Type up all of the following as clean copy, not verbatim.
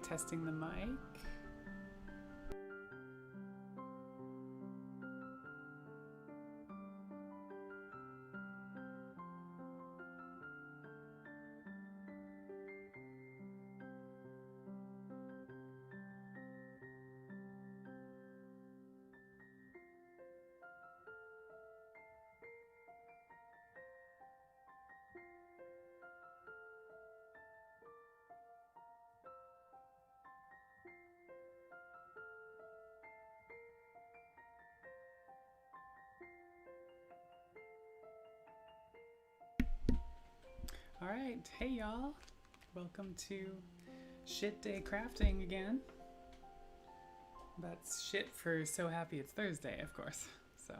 Testing the mic. All right, hey y'all, welcome to Shit Day Crafting again. That's shit for so happy it's Thursday, of course. So,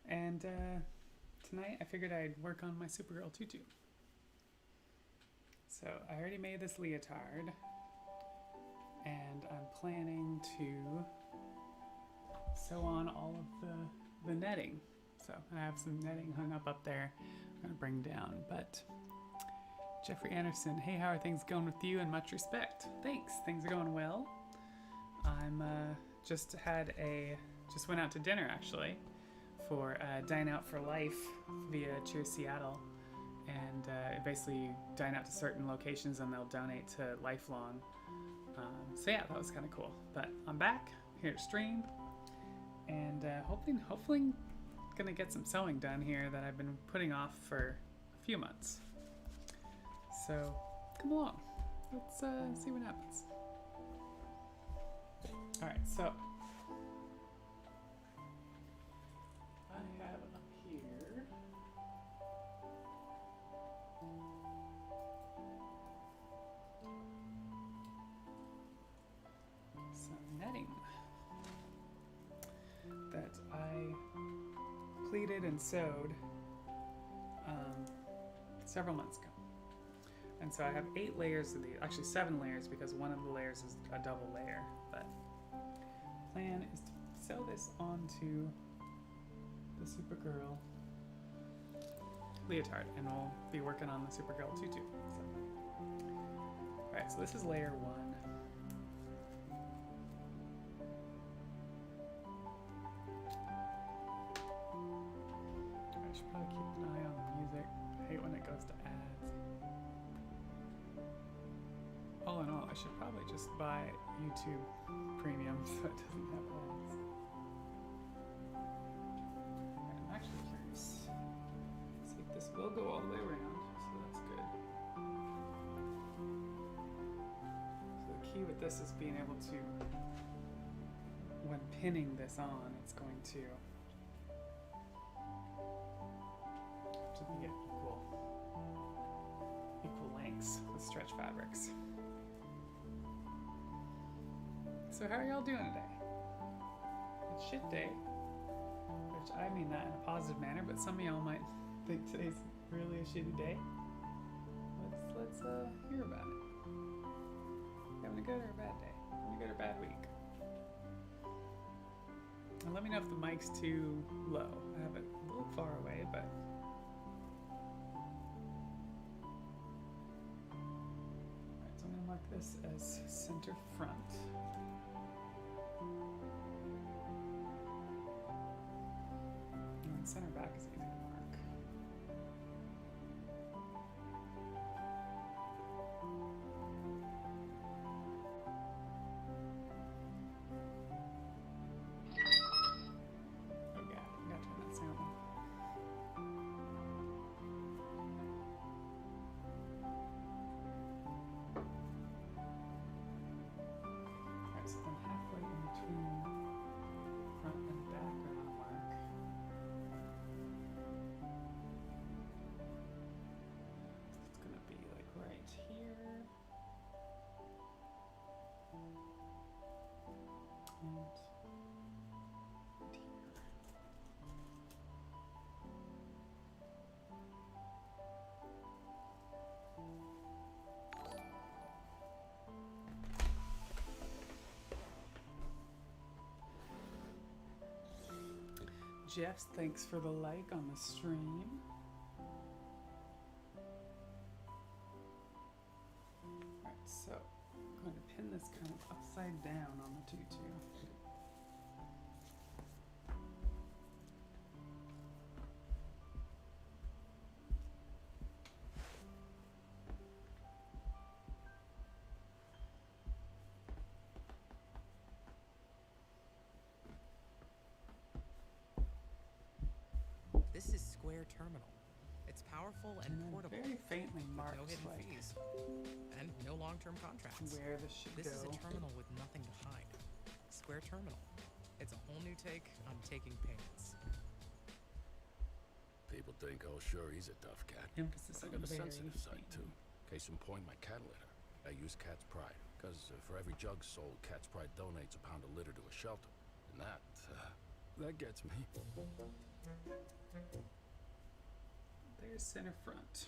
and tonight I figured I'd work on my Supergirl tutu. So I already made this leotard, and I'm planning to sew on all of the netting. So I have some netting hung up there I'm going to bring down. But Jeffrey Anderson, hey, how are things going with you? And much respect. Thanks. Things are going well. I'm just went out to dinner actually for Dine Out for Life via Cheers Seattle. And basically dine out to certain locations and they'll donate to Lifelong. So yeah, that was kind of cool. But I'm back here to stream and hopefully gonna get some sewing done here that I've been putting off for a few months. So come along, let's see what happens. All right, so I have up here some netting that I pleated and sewed several months ago. And so I have 8 layers of these, actually 7 layers because one of the layers is a double layer. But plan is to sew this onto the Supergirl leotard and we'll be working on the Supergirl tutu. So. Alright, so this is layer 1. I should probably keep an eye on the music. I hate when it goes to ads. All in all, I should probably just buy YouTube Premium so it doesn't have ads. I'm actually curious. See if this will go all the way around, so that's good. So the key with this is being able to, when pinning this on, it's going to get equal lengths with stretch fabrics. So how are y'all doing today? It's shit day, which I mean that in a positive manner, but some of y'all might think today's really a shitty day. Let's hear about it. Having a good or a bad day? Having a good or bad week? And let me know if the mic's too low. I have it a little far away, but mark this as center front. And center back is easy to mark. Oh god, I gotta turn that sound off. So then halfway in between front and back are going to mark. It's going to be like right here. And right here. Jeff, thanks for the like on the stream. it's kind of upside down on the tutu. This is Square Terminal. It's powerful and And then portable, very faintly with marked no hidden like fees, and no long-term contracts. where this should This go. is a terminal with nothing to hide. Square Terminal. It's a whole new take on taking payments. People think, oh sure, he's a tough cat. Emphasis I on got a very sensitive side faint. too. Case in point, my cat litter. I use Cat's Pride, because for every jug sold, Cat's Pride donates a pound of litter to a shelter. And that gets me. There's center front.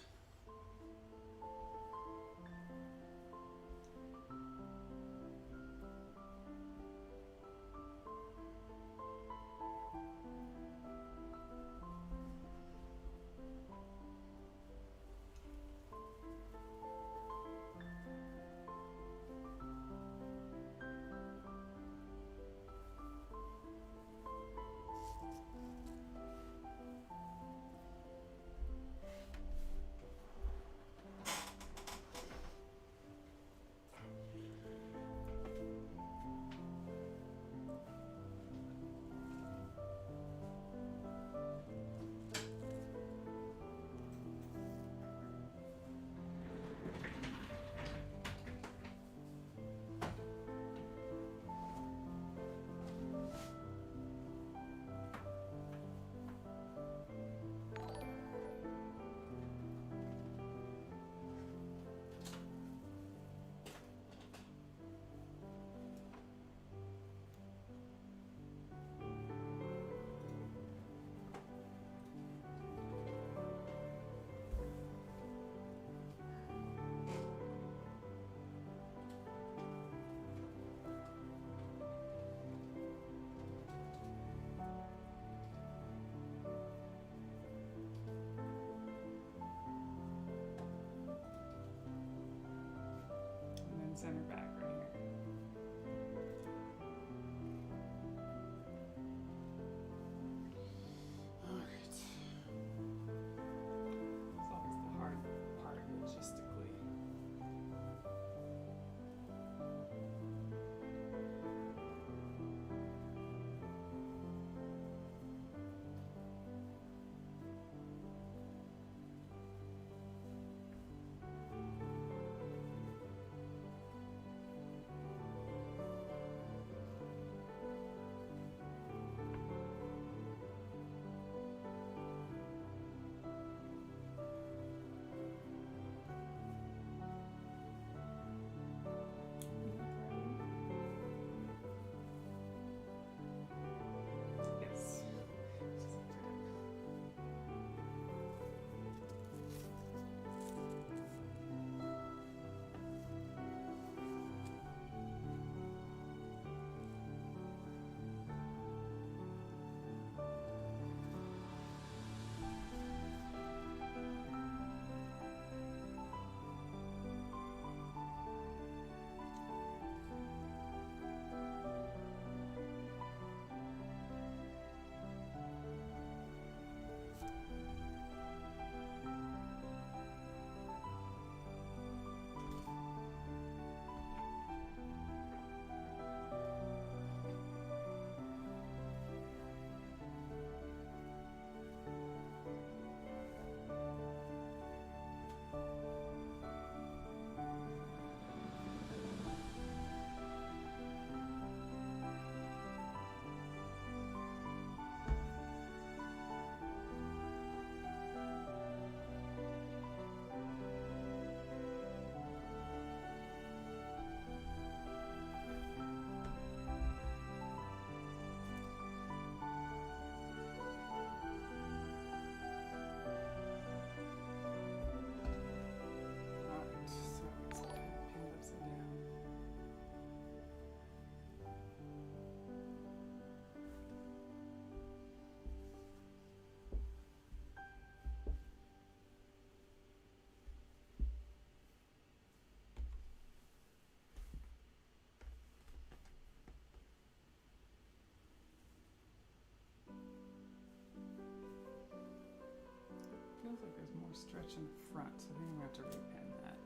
more stretch in the front, so I think I'm gonna have to repin that.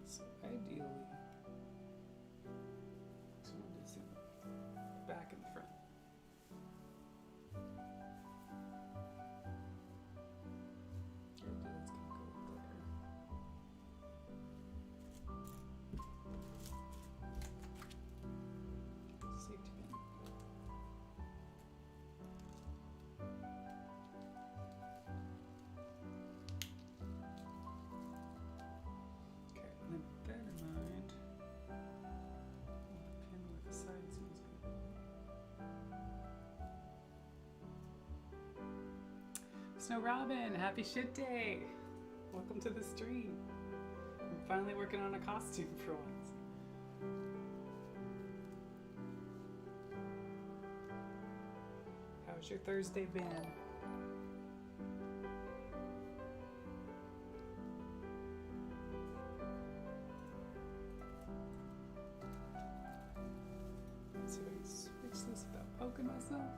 So ideally, so I'll do some back and front. That's gonna go there. Safety pin. Okay, and then bear in mind, the pin with the side seam is good. Snow Robin, happy shit day! Welcome to the stream. I'm finally working on a costume for once. How's your Thursday been? Let's see if I can switch this without poking myself.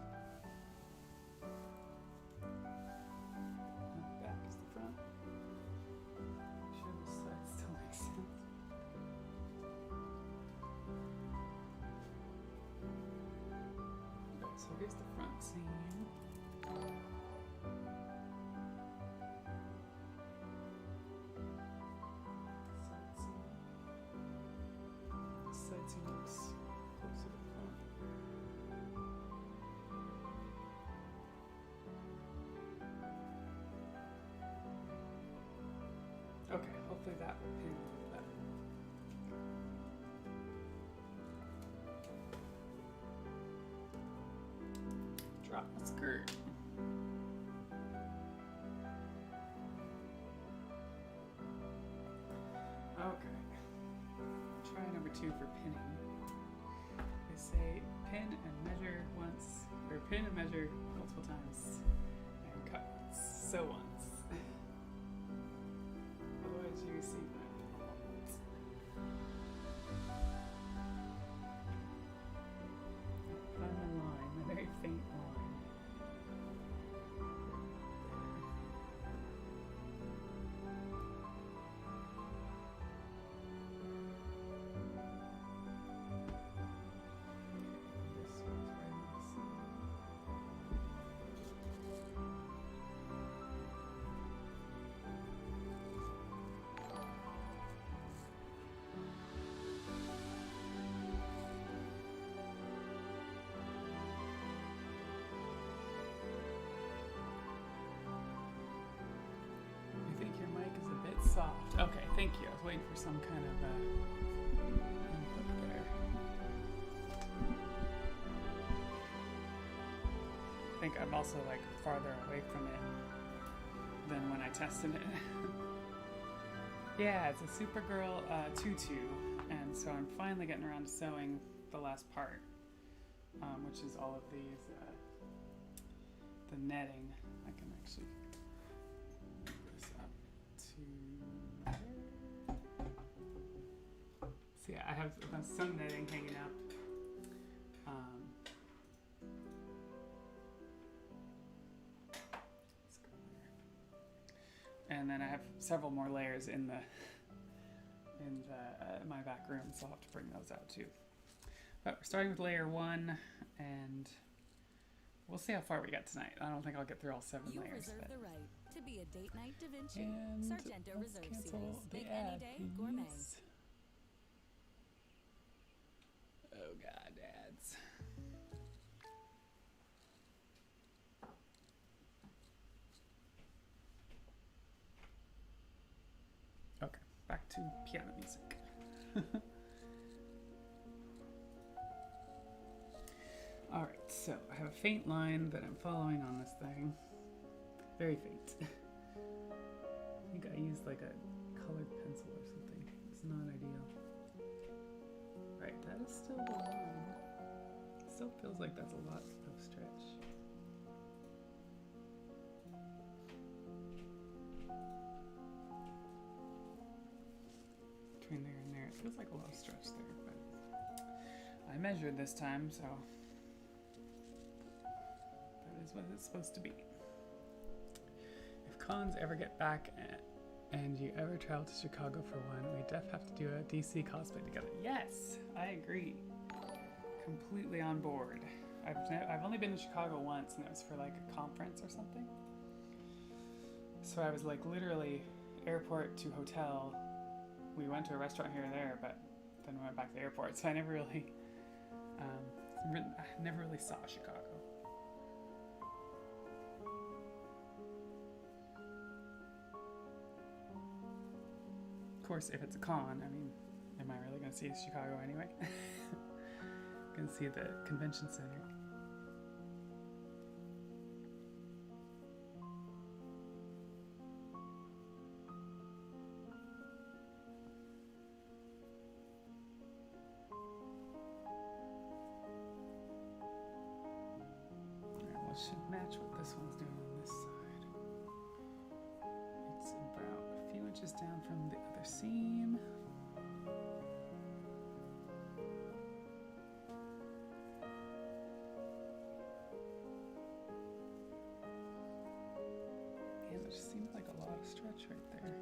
Back is the front. Make sure this side still makes sense. Okay, so here's the front seam. Side seam. This side seam looks closer to the front. Okay, hopefully that will pin a little better. Drop the skirt. Okay. Try number 2 for pinning. They say pin and measure once, or pin and measure multiple times, and cut once, sew once. Otherwise you receive that. Find the line, a very faint line. This one's right on the seam. I think your mic is a bit soft. Okay, thank you. I was waiting for some kind of input there. I think I'm also like farther away from it than when I tested it. Yeah, it's a Supergirl tutu, and so I'm finally getting around to sewing the last part, which is all of these, the netting. I can actually move this up to there. So yeah, I have some netting hanging up. Let's go there. And then I have several more layers in the my back room, so I'll have to bring those out too. But we're starting with layer 1, and we'll see how far we get tonight. I don't think I'll get through all 7 You layers. reserve But the right to be a date night Da Vinci. and Sargento let's Reserve cancel Series. the Make ad, any day gourmet. please. Oh God, ads. Okay, back to piano music. All right, so I have a faint line that I'm following on this thing. Very faint. I think I used like a colored pencil or something. It's not ideal. Right, that is still the line. Still feels like that's a lot of stretch. feels like a lot of stretch there, but I measured this time, so that is what it's supposed to be. If cons ever get back and you ever travel to Chicago for one, we def have to do a DC cosplay together. Yes, I agree. Completely on board. I've only been to Chicago once, and it was for like a conference or something. So I was like literally airport to hotel. We went to a restaurant here and there, but then we went back to the airport. So I never really saw Chicago. Of course, if it's a con, I mean, am I really going to see Chicago anyway? Going to see the convention center. Should match what this one's doing on this side. It's about a few inches down from the other seam. And there just seems like a lot of stretch right there.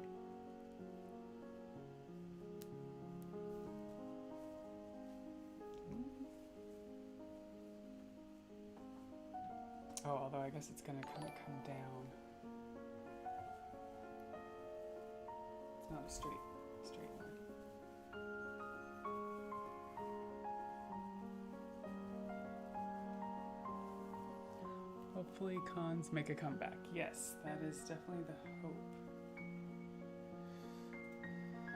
Oh, although I guess it's gonna kind of come down. It's not a straight line. Hopefully cons make a comeback. Yes, that is definitely the hope.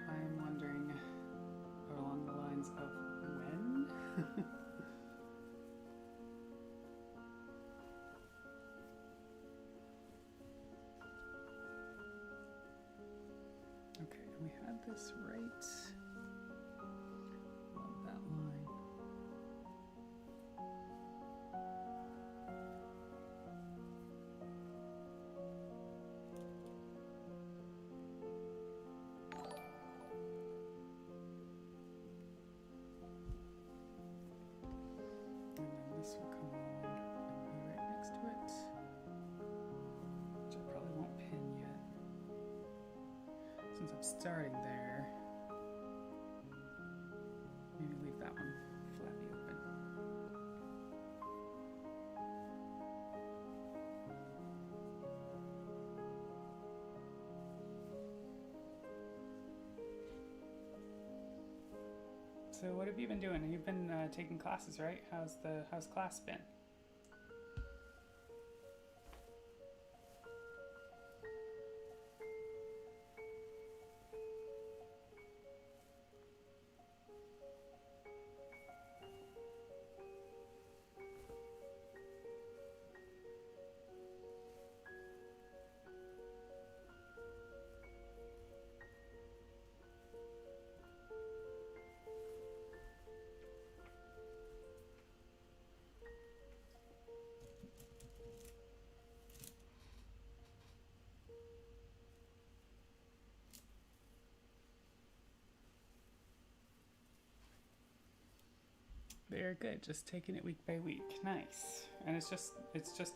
I'm wondering along the lines of when? Okay, and we had this right along that line. And then this will come along and be right next to it, which I probably won't pin yet. Since I'm starting there, maybe leave that one flappy open. So what have you been doing? You've been taking classes, right? How's class been? Very good. Just taking it week by week. Nice. And it's just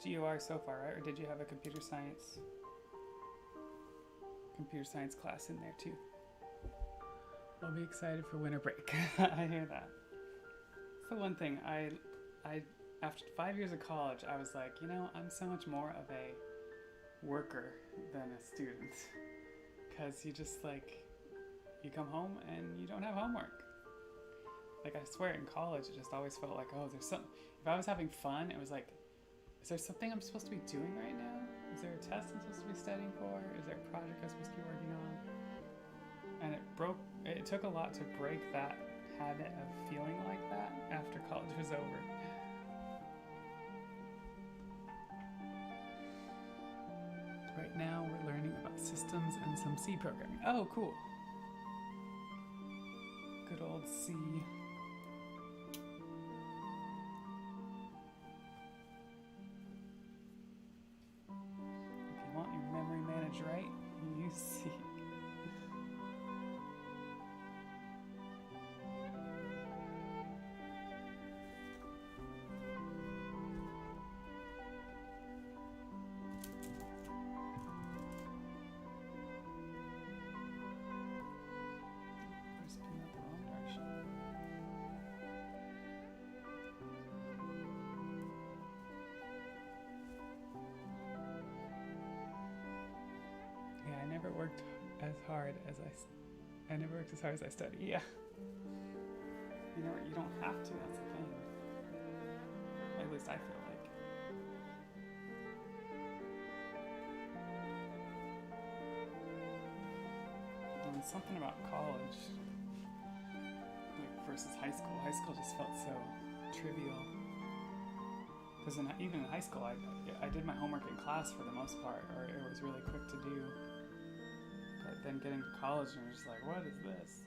GUR so far, right? Or did you have a computer science class in there too? I'll be excited for winter break. I hear that. It's the one thing I after 5 years of college, I was like, you know, I'm so much more of a worker than a student, because you just like, you come home and you don't have homework. Like, I swear in college, it just always felt like, oh, there's something. If I was having fun, it was like, is there something I'm supposed to be doing right now? Is there a test I'm supposed to be studying for? Is there a project I'm supposed to be working on? And it took a lot to break that habit of feeling like that after college was over. Right now, we're learning about systems and some C programming. Oh, cool. Good old C. If you want your memory managed right, you use C. hard as I never worked as hard as I study. Yeah. You don't have to, that's the thing. At least I feel like. And something about college, like versus high school. High school just felt so trivial. Because even in high school, I did my homework in class for the most part, or it was really quick to do. But then getting to college, and you're just like, what is this?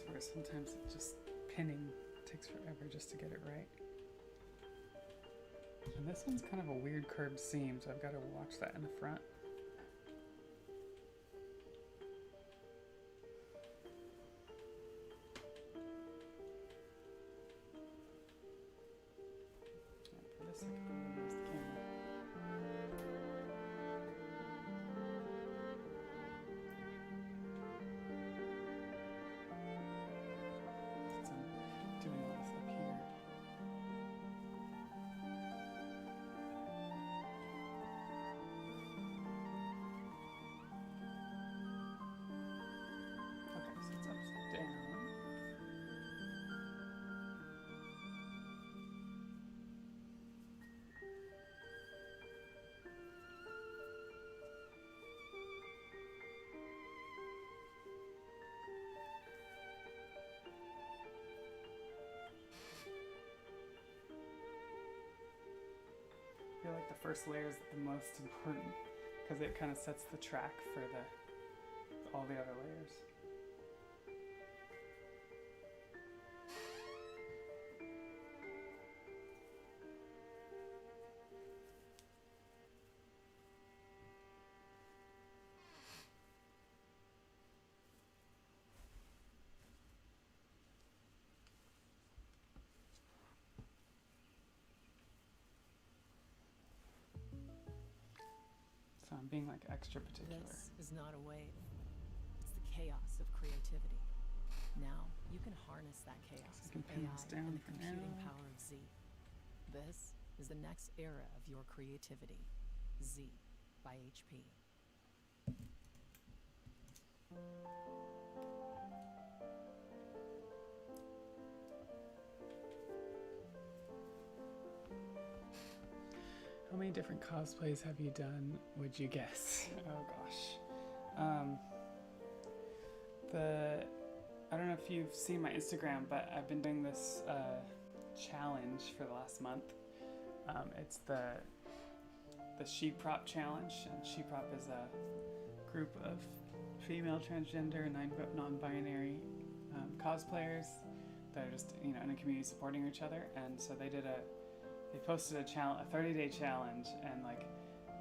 Where sometimes it just pinning takes forever just to get it right. And this one's kind of a weird curved seam, so I've got to watch that in the front. For this, I can use the camera. Doing all this up here. Okay, so it's upside down. I feel like the first layer is the most important because it kind of sets the track for all the other layers. So I'm being like extra particular. This is not a wave. It's the chaos of creativity. Now, you can harness that chaos I can with pin AI this down and the for computing now. power of Z. This is the next era of your creativity. Z by HP. How many different cosplays have you done, would you guess? Oh gosh. I don't know if you've seen my Instagram, but I've been doing this challenge for the last month. It's the She Prop Challenge, and She Prop is a group of female, transgender, and non-binary cosplayers that are just in a community supporting each other. And so they posted a 30-day challenge, and like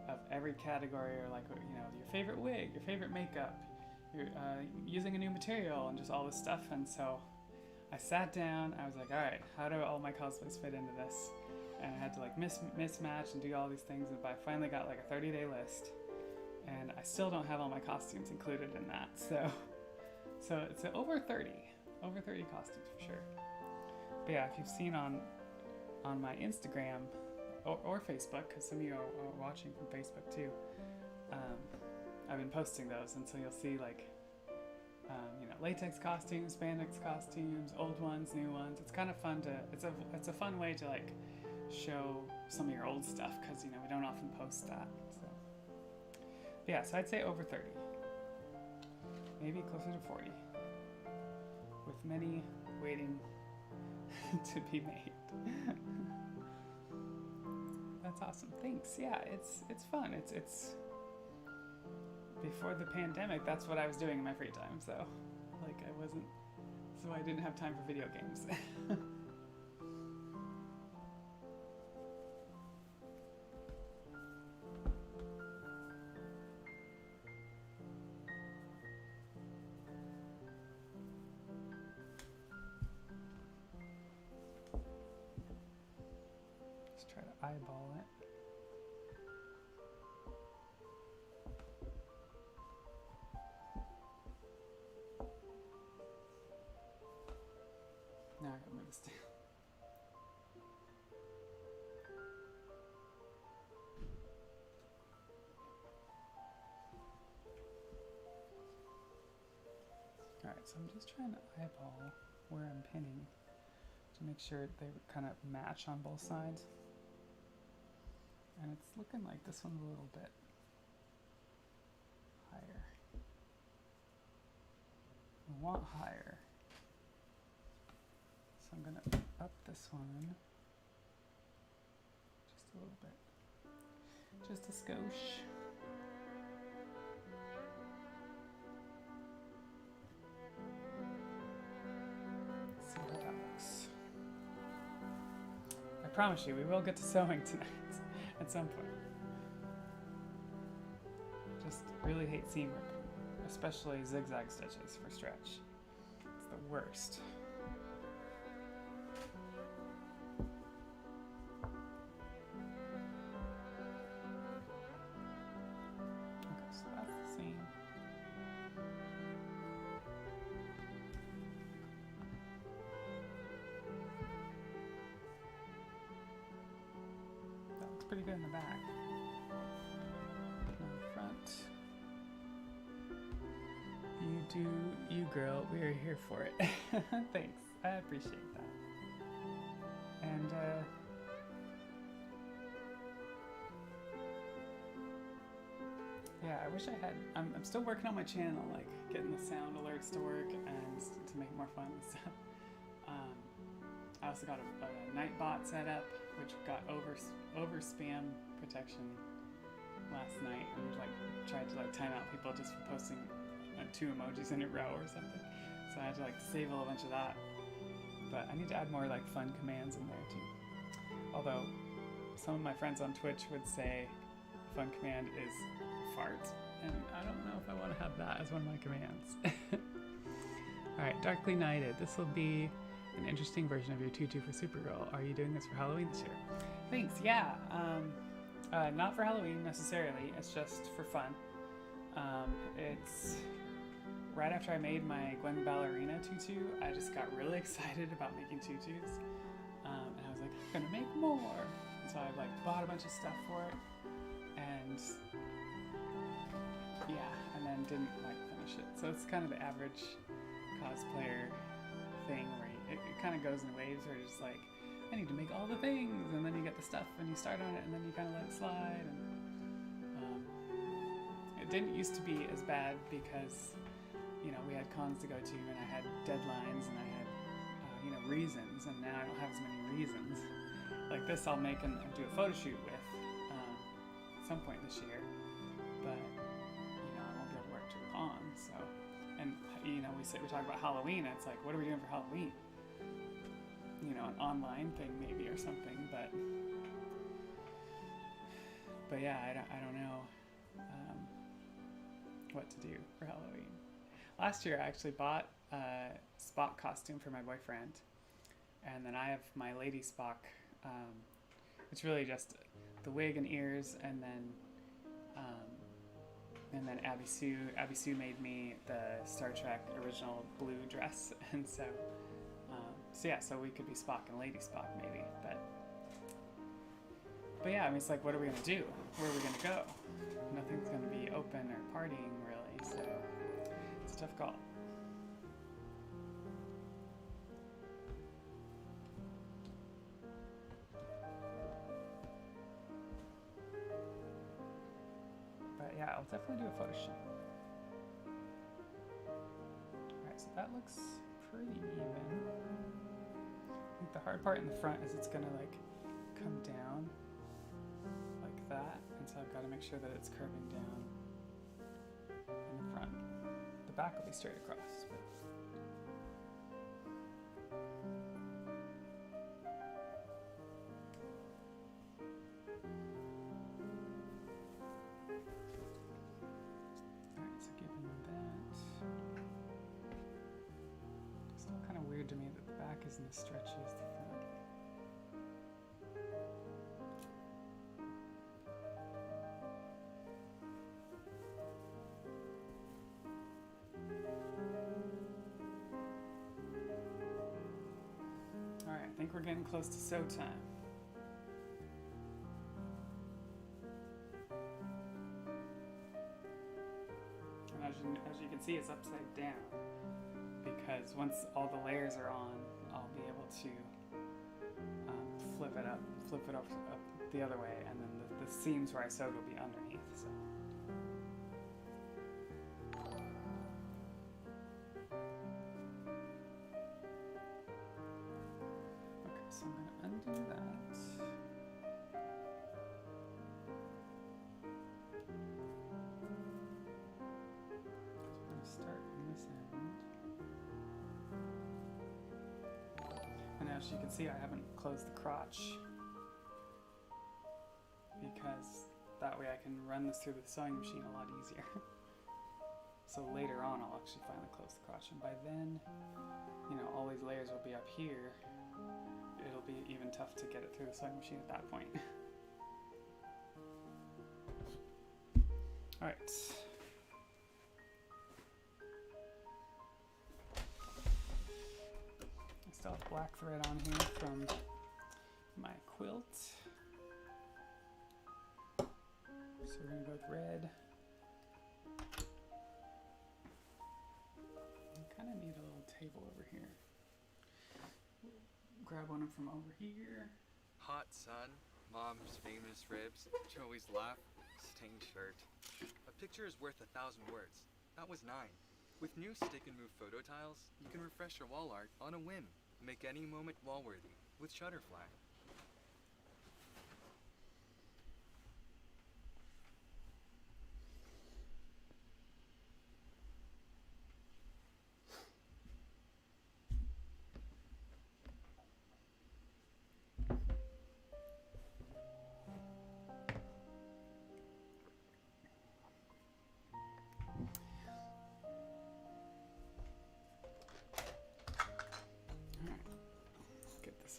of every category, or like your favorite wig, your favorite makeup, you're using a new material, and just all this stuff. And so I sat down, I was like, all right, how do all my cosplays fit into this? And I had to like mismatch and do all these things, but I finally got like a 30-day list, and I still don't have all my costumes included in that. So it's over 30 costumes for sure. But yeah, if you've seen on my Instagram or Facebook, because some of you are watching from Facebook too, I've been posting those, and so you'll see like latex costumes, spandex costumes, old ones, new ones. It's kind of fun it's a fun way to like show some of your old stuff, because we don't often post that. So but yeah, so I'd say over 30, maybe closer to 40, with many waiting to be made. That's awesome. Thanks. Yeah, it's fun. before the pandemic, that's what I was doing in my free time. So, like, I didn't have time for video games. Just try to eyeball it. Now I gotta move this down. Alright, so I'm just trying to eyeball where I'm pinning to make sure they kind of match on both sides. And it's looking like this one's a little bit higher. We want higher. So I'm gonna up this one just a little bit, just a skosh. Let's see how that looks. I promise you, we will get to sewing tonight at some point. Just really hate seam work, especially zigzag stitches for stretch. It's the worst. Pretty good in the back. On the front. You do you, girl. We are here for it. Thanks. I appreciate that. And yeah, I wish I had. I'm still working on my channel, like getting the sound alerts to work and to make more fun and stuff. I also got a Nightbot set up, which got over spam protection last night, and like tried to like time out people just for posting 2 emojis in a row or something. So I had to like disable a bunch of that. But I need to add more like fun commands in there too. Although some of my friends on Twitch would say fun command is fart, and I don't know if I want to have that as one of my commands. All right, Darkly Nighted. This will be an interesting version of your tutu for Supergirl. Are you doing this for Halloween this year? Thanks, yeah. Not for Halloween necessarily, it's just for fun. It's right after I made my Gwen Ballerina tutu, I just got really excited about making tutus. And I was like, I'm gonna make more. So I like bought a bunch of stuff for it, and yeah, and then didn't like finish it. So it's kind of the average cosplayer thing where it kind of goes in waves where you're just like, I need to make all the things, and then you get the stuff and you start on it and then you kind of let it slide. And it didn't used to be as bad because, you know, we had cons to go to and I had deadlines and I had, you know, reasons, and now I don't have as many reasons. Like this I'll make and do a photo shoot with at some point this year, but, you know, I won't be able to work to a con, so. And, you know, we talk about Halloween, and it's like, what are we doing for Halloween? You know, an online thing maybe or something, but yeah, I don't know what to do for Halloween. Last year I actually bought a Spock costume for my boyfriend, and then I have my Lady Spock. It's really just the wig and ears, and then Abby Sue made me the Star Trek original blue dress, and so yeah, so we could be Spock and Lady Spock maybe, but yeah, I mean, it's like, what are we gonna do? Where are we gonna go? Nothing's gonna be open or partying really, so it's a tough call. But yeah, I'll definitely do a photo shoot. Alright, so that looks pretty even. I think the hard part in the front is it's gonna like come down like that, and so I've got to make sure that it's curving down in the front. The back will be straight across. But alright, so given that, it's still kind of weird to me that the back isn't as stretchy as the front. Alright, I think we're getting close to sew time. And as you can see, it's upside down because once all the layers are on, I'll be able to flip it up the other way, and then the seams where I sewed will be underneath. So. Okay, so I'm going to undo that. So we're going to start from this end. And as you can see, I haven't closed the crotch because that way I can run this through the sewing machine a lot easier. So later on, I'll actually finally close the crotch, and by then, you know, all these layers will be up here. It'll be even tough to get it through the sewing machine at that point. All right. I still have black thread on here from my quilt. So we're gonna go with red. I kind of need a little table over here. Grab one from over here. Hot sun, mom's famous ribs, Joey's laugh, stained shirt. A picture is worth 1,000 words. That was 9. With new stick and move photo tiles, you can refresh your wall art on a whim. Make any moment wall-worthy with Shutterfly.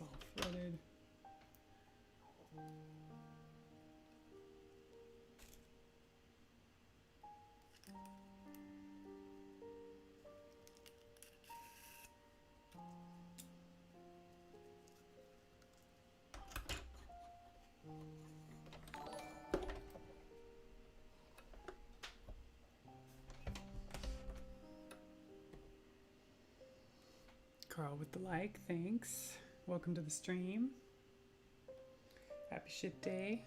All threaded. Carl with the like, thanks. Welcome to the stream. Happy shit day.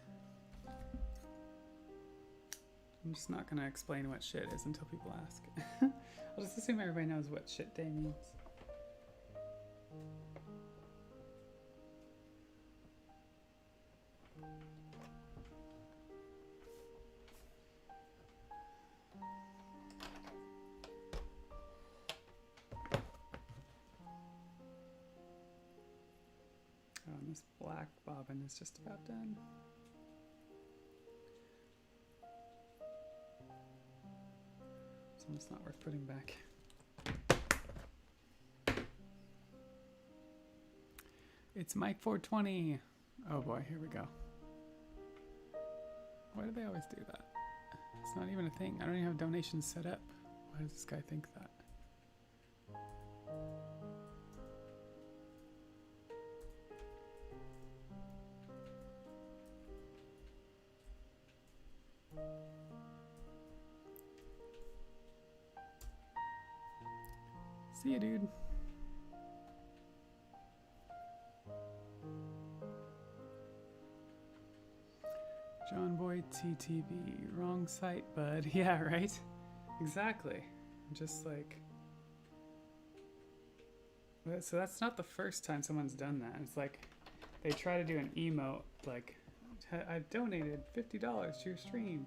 I'm just not gonna explain what shit is until people ask. I'll just assume everybody knows what shit day means. Oh, and this black bobbin is just about done. It's almost not worth putting back. It's Mike 420. Oh boy, here we go. Why do they always do that? It's not even a thing. I don't even have donations set up. Why does this guy think that? See ya, dude. John Boy TTV. Wrong site, bud. Yeah, right? Exactly. Just like... So that's not the first time someone's done that. It's like they try to do an emote like, I've donated $50 to your stream.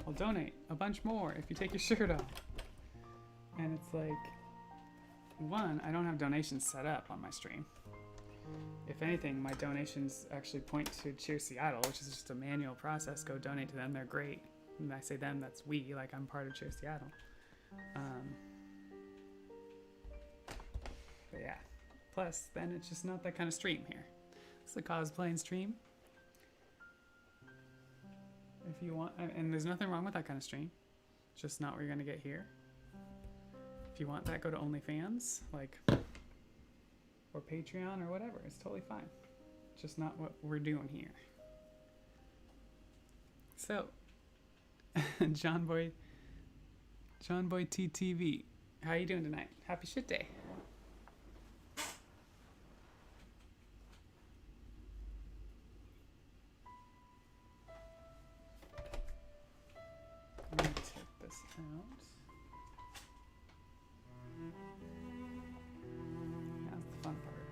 I'll donate a bunch more if you take your shirt off. And it's like, one, I don't have donations set up on my stream. If anything, my donations actually point to Cheer Seattle, which is just a manual process. Go donate to them, they're great. And I say them, that's we, like I'm part of Cheer Seattle. But yeah, plus then it's just not that kind of stream here. It's a cosplaying stream. If you want, and there's nothing wrong with that kind of stream. It's just not what you're gonna get here. If you want that, go to OnlyFans, like, or Patreon or whatever. It's totally fine. Just not what we're doing here. So, John Boy TTV, how you doing tonight? Happy shit day. I'm gonna take this out. That's the fun part.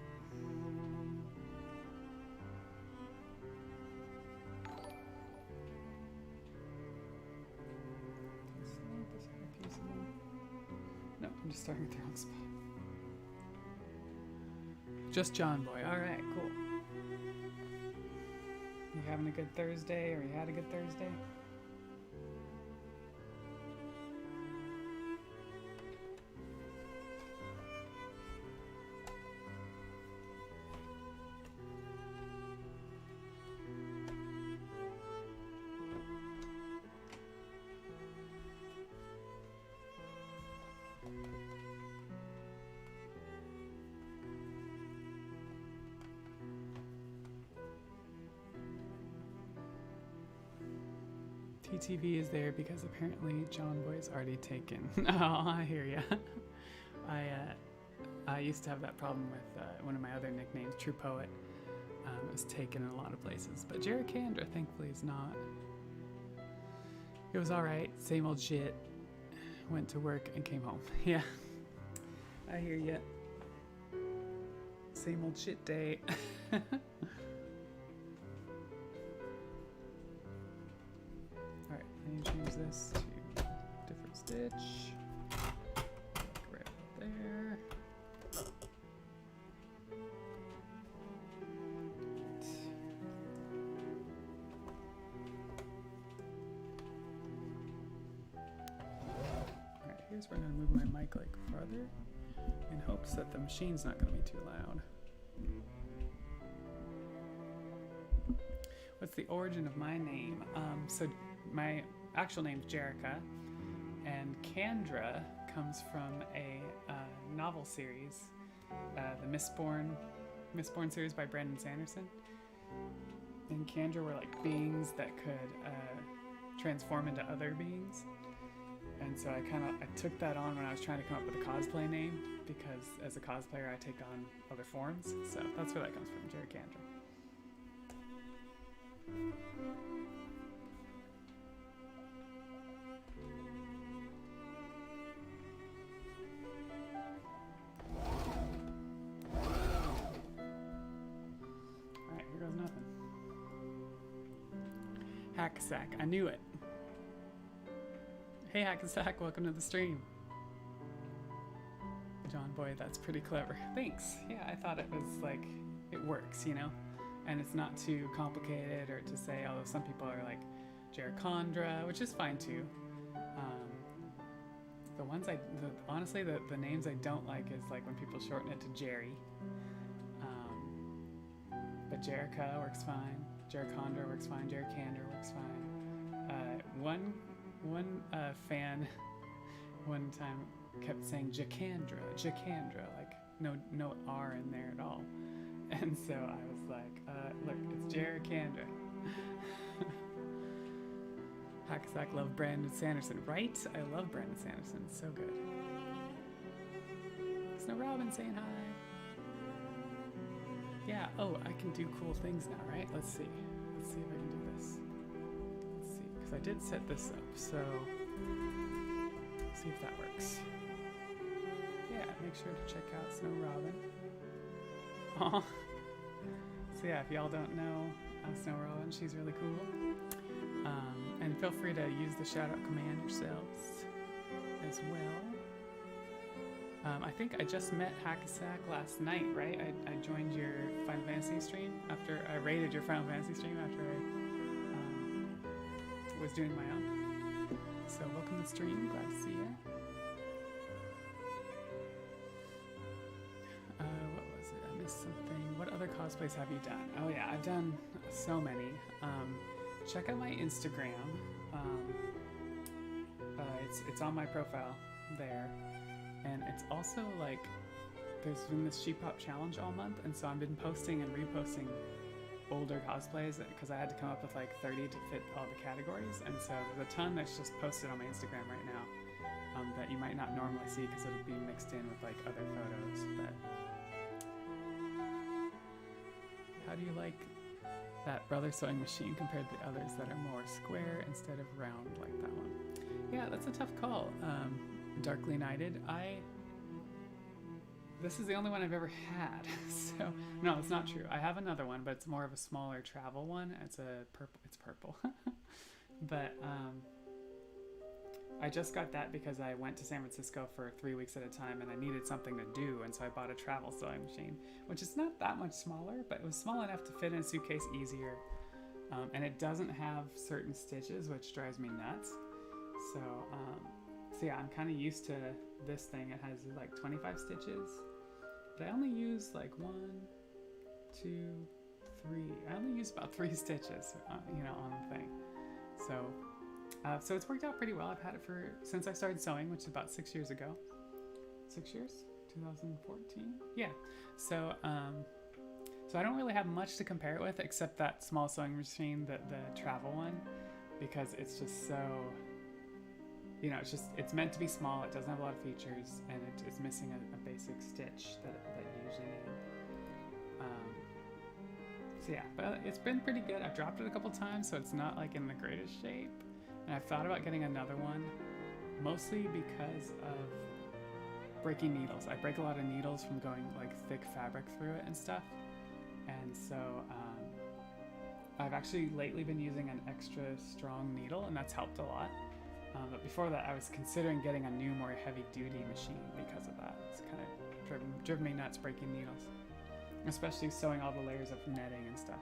No, I'm just starting with the wrong spot. Just John Boy. Alright, cool. You having a good Thursday, or you had a good Thursday? TTV is there because apparently John Boy's already taken. Oh, I hear ya. I used to have that problem with one of my other nicknames, True Poet. It was taken in a lot of places, but Jerricandra thankfully is not. It was alright, same old shit. Went to work and came home. Yeah, I hear ya. Same old shit day. Alright, I need to change this to different stitch. Right there. Alright, here's where I'm going to move my mic like farther in hopes that the machine's not going to be too loud. What's the origin of my name? So my actual name's Jerrica, and Kandra comes from a novel series, the Mistborn series by Brandon Sanderson. And Kandra were like beings that could transform into other beings. And so I took that on when I was trying to come up with a cosplay name, because as a cosplayer I take on other forms. So that's where that comes from, Jerricandra. Alright, here goes nothing. Hackasack, I knew it. Hey Hackasack, welcome to the stream. John Boy, that's pretty clever. Thanks. Yeah, I thought it was like, it works, you know? And it's not too complicated, or to say, although some people are like Jerricandra, which is fine too. The ones honestly, the names I don't like is like when people shorten it to Jerry. But Jerrica works fine. Jerricandra works fine. Jerricandra works fine. One fan one time kept saying Jacandra, like no R in there at all. And so I was like, look, it's Jerricandra. Hackasack love Brandon Sanderson, right? I love Brandon Sanderson, so good. Snow Robin saying hi. Yeah, oh, I can do cool things now, right? Let's see if I can do this. Let's see, because I did set this up, so let's see if that works. Yeah, make sure to check out Snow Robin. Aw. So yeah, if y'all don't know Snow Robin, she's really cool. And feel free to use the shout out command yourselves as well. I think I just met Hackasack last night, right? I joined your Final Fantasy stream after I raided your Final Fantasy stream after I was doing my own. So welcome to the stream, glad to see you. What was it? I missed something. What other cosplays have you done? Oh yeah, I've done so many. Check out my Instagram. It's on my profile there. And it's also like, there's been this Sheep Hop challenge all month, and so I've been posting and reposting older cosplays because I had to come up with like 30 to fit all the categories, and so there's a ton that's just posted on my Instagram right now that you might not normally see because it'll be mixed in with like other photos. But how do you like that Brother Sewing Machine compared to the others that are more square instead of round like that one? Yeah, that's a tough call. Darkly Knighted, this is the only one I've ever had. So no, it's not true. I have another one, but it's more of a smaller travel one. It's purple. But I just got that because I went to San Francisco for 3 weeks at a time and I needed something to do, and so I bought a travel sewing machine, which is not that much smaller, but it was small enough to fit in a suitcase easier. And it doesn't have certain stitches, which drives me nuts. So yeah, I'm kind of used to this thing. It has like 25 stitches, but I only use like 1, 2, 3. I only use about 3 stitches, on the thing. So it's worked out pretty well. I've had it since I started sewing, which is about 6 years ago. 6 years? 2014? Yeah. So I don't really have much to compare it with except that small sewing machine, the travel one, because it's just so... it's meant to be small. It doesn't have a lot of features, and it's missing a basic stitch that you usually need. So yeah, but it's been pretty good. I've dropped it a couple times, so it's not like in the greatest shape. And I've thought about getting another one, mostly because of breaking needles. I break a lot of needles from going like thick fabric through it and stuff. And so I've actually lately been using an extra strong needle, and that's helped a lot. But before that, I was considering getting a new, more heavy-duty machine because of that. It's kind of driven me nuts breaking needles, especially sewing all the layers of netting and stuff.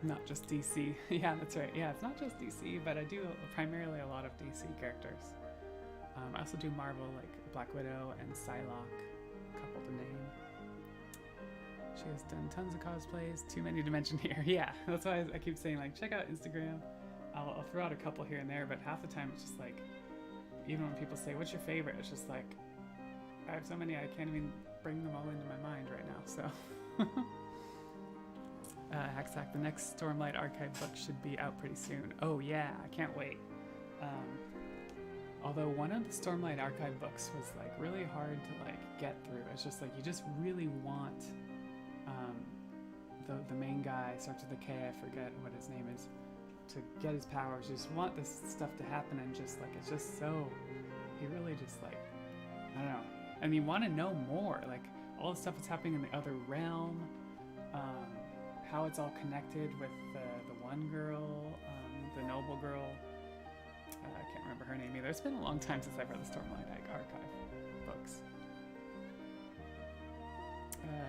Not just DC. Yeah, that's right. Yeah, it's not just DC, but I do primarily a lot of DC characters. I also do Marvel, like Black Widow and Psylocke, a couple to name. She has done tons of cosplays, too many to mention here. Yeah, that's why I keep saying, like, check out Instagram. I'll throw out a couple here and there, but half the time it's just like, even when people say, what's your favorite? It's just like, I have so many I can't even bring them all into my mind right now, so. Hacksack, the next Stormlight Archive book should be out pretty soon. Oh yeah, I can't wait. Although one of the Stormlight Archive books was like really hard to like get through. It's just like, you just really want the main guy, starts with a K, I forget what his name is, to get his powers. You just want this stuff to happen, and just like, it's just so, he really just like, I don't know. And you want to know more, like all the stuff that's happening in the other realm, how it's all connected with the one girl, the noble girl. I can't remember her name either. It's been a long time since I've read the Stormlight Archive books.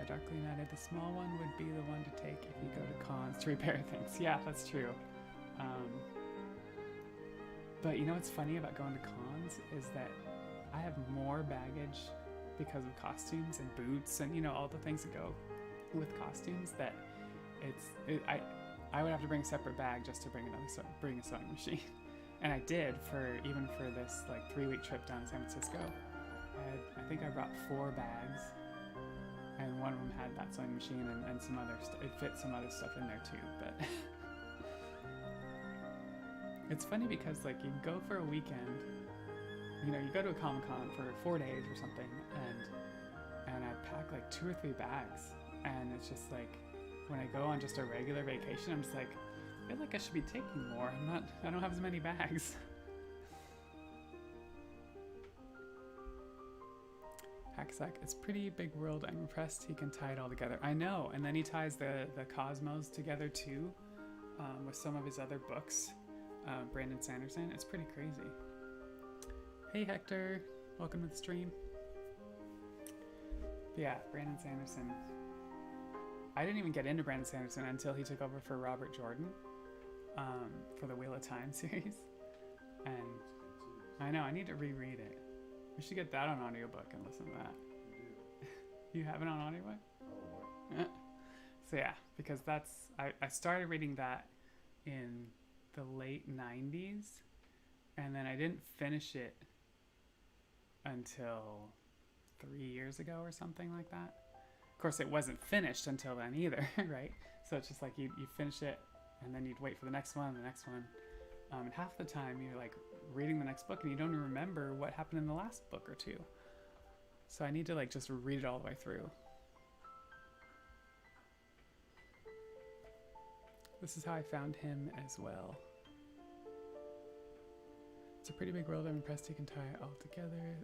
Darkly Knighted, the small one would be the one to take if you go to cons to repair things. Yeah, that's true. But you know what's funny about going to cons is that I have more baggage because of costumes and boots and all the things that go with costumes, that I would have to bring a separate bag just to bring a sewing machine. And I did even for this like 3-week trip down to San Francisco. I think I brought 4 bags, and one of them had that sewing machine and some other stuff. It fit some other stuff in there too, but it's funny because like you go for a weekend, you go to a Comic-Con for 4 days or something, and I pack like 2 or 3 bags, and it's just like, when I go on just a regular vacation, I'm just like, I feel like I should be taking more. I don't have as many bags. Hacksack, it's pretty big world. I'm impressed he can tie it all together. I know, and then he ties the cosmos together too, with some of his other books. Brandon Sanderson, it's pretty crazy. Hey Hector, welcome to the stream. But yeah, Brandon Sanderson. I didn't even get into Brandon Sanderson until he took over for Robert Jordan, for the Wheel of Time series. And I know, I need to reread it. We should get that on audiobook and listen to that. You have it on audiobook? Yeah. So yeah, because I started reading that in the late 90s, and then I didn't finish it until 3 years ago or something like that. Of course, it wasn't finished until then either, right? So it's just like you finish it, and then you'd wait for the next one, and half the time you're like reading the next book and you don't even remember what happened in the last book or two. So I need to like just read it all the way through. This is how I found him as well. It's a pretty big world. I'm impressed he can tie it all together.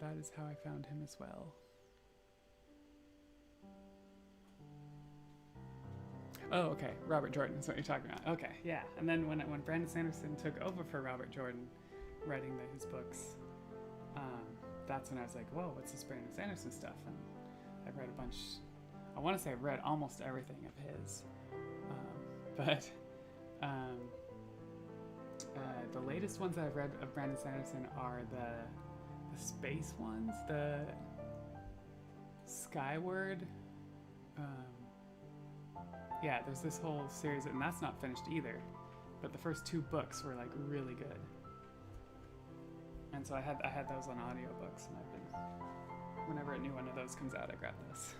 That is how I found him as well. Oh, okay. Robert Jordan is what you're talking about. Okay, yeah. And then when Brandon Sanderson took over for Robert Jordan, writing his books, that's when I was like, whoa, what's this Brandon Sanderson stuff? And I've read a bunch. I want to say I've read almost everything of his. The latest ones that I've read of Brandon Sanderson are the space ones, the Skyward. Yeah, there's this whole series, and that's not finished either. But the first 2 books were like really good, and so I had those on audiobooks, and I've been, whenever a new one of those comes out, I grab this.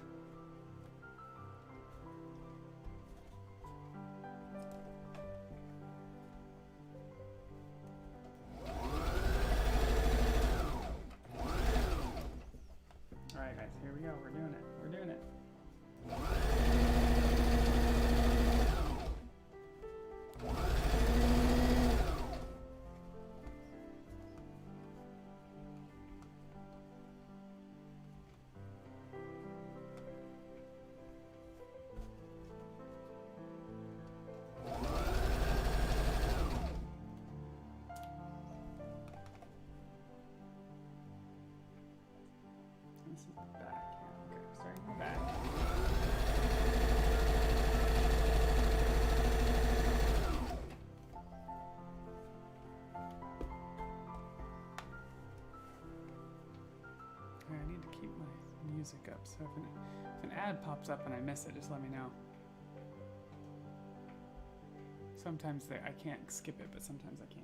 All right, guys, here we go. We're doing it. We're doing it. This is the back. Yeah, okay, starting the back. Okay, I need to keep my music up, so if an ad pops up and I miss it, just let me know. Sometimes I can't skip it, but sometimes I can.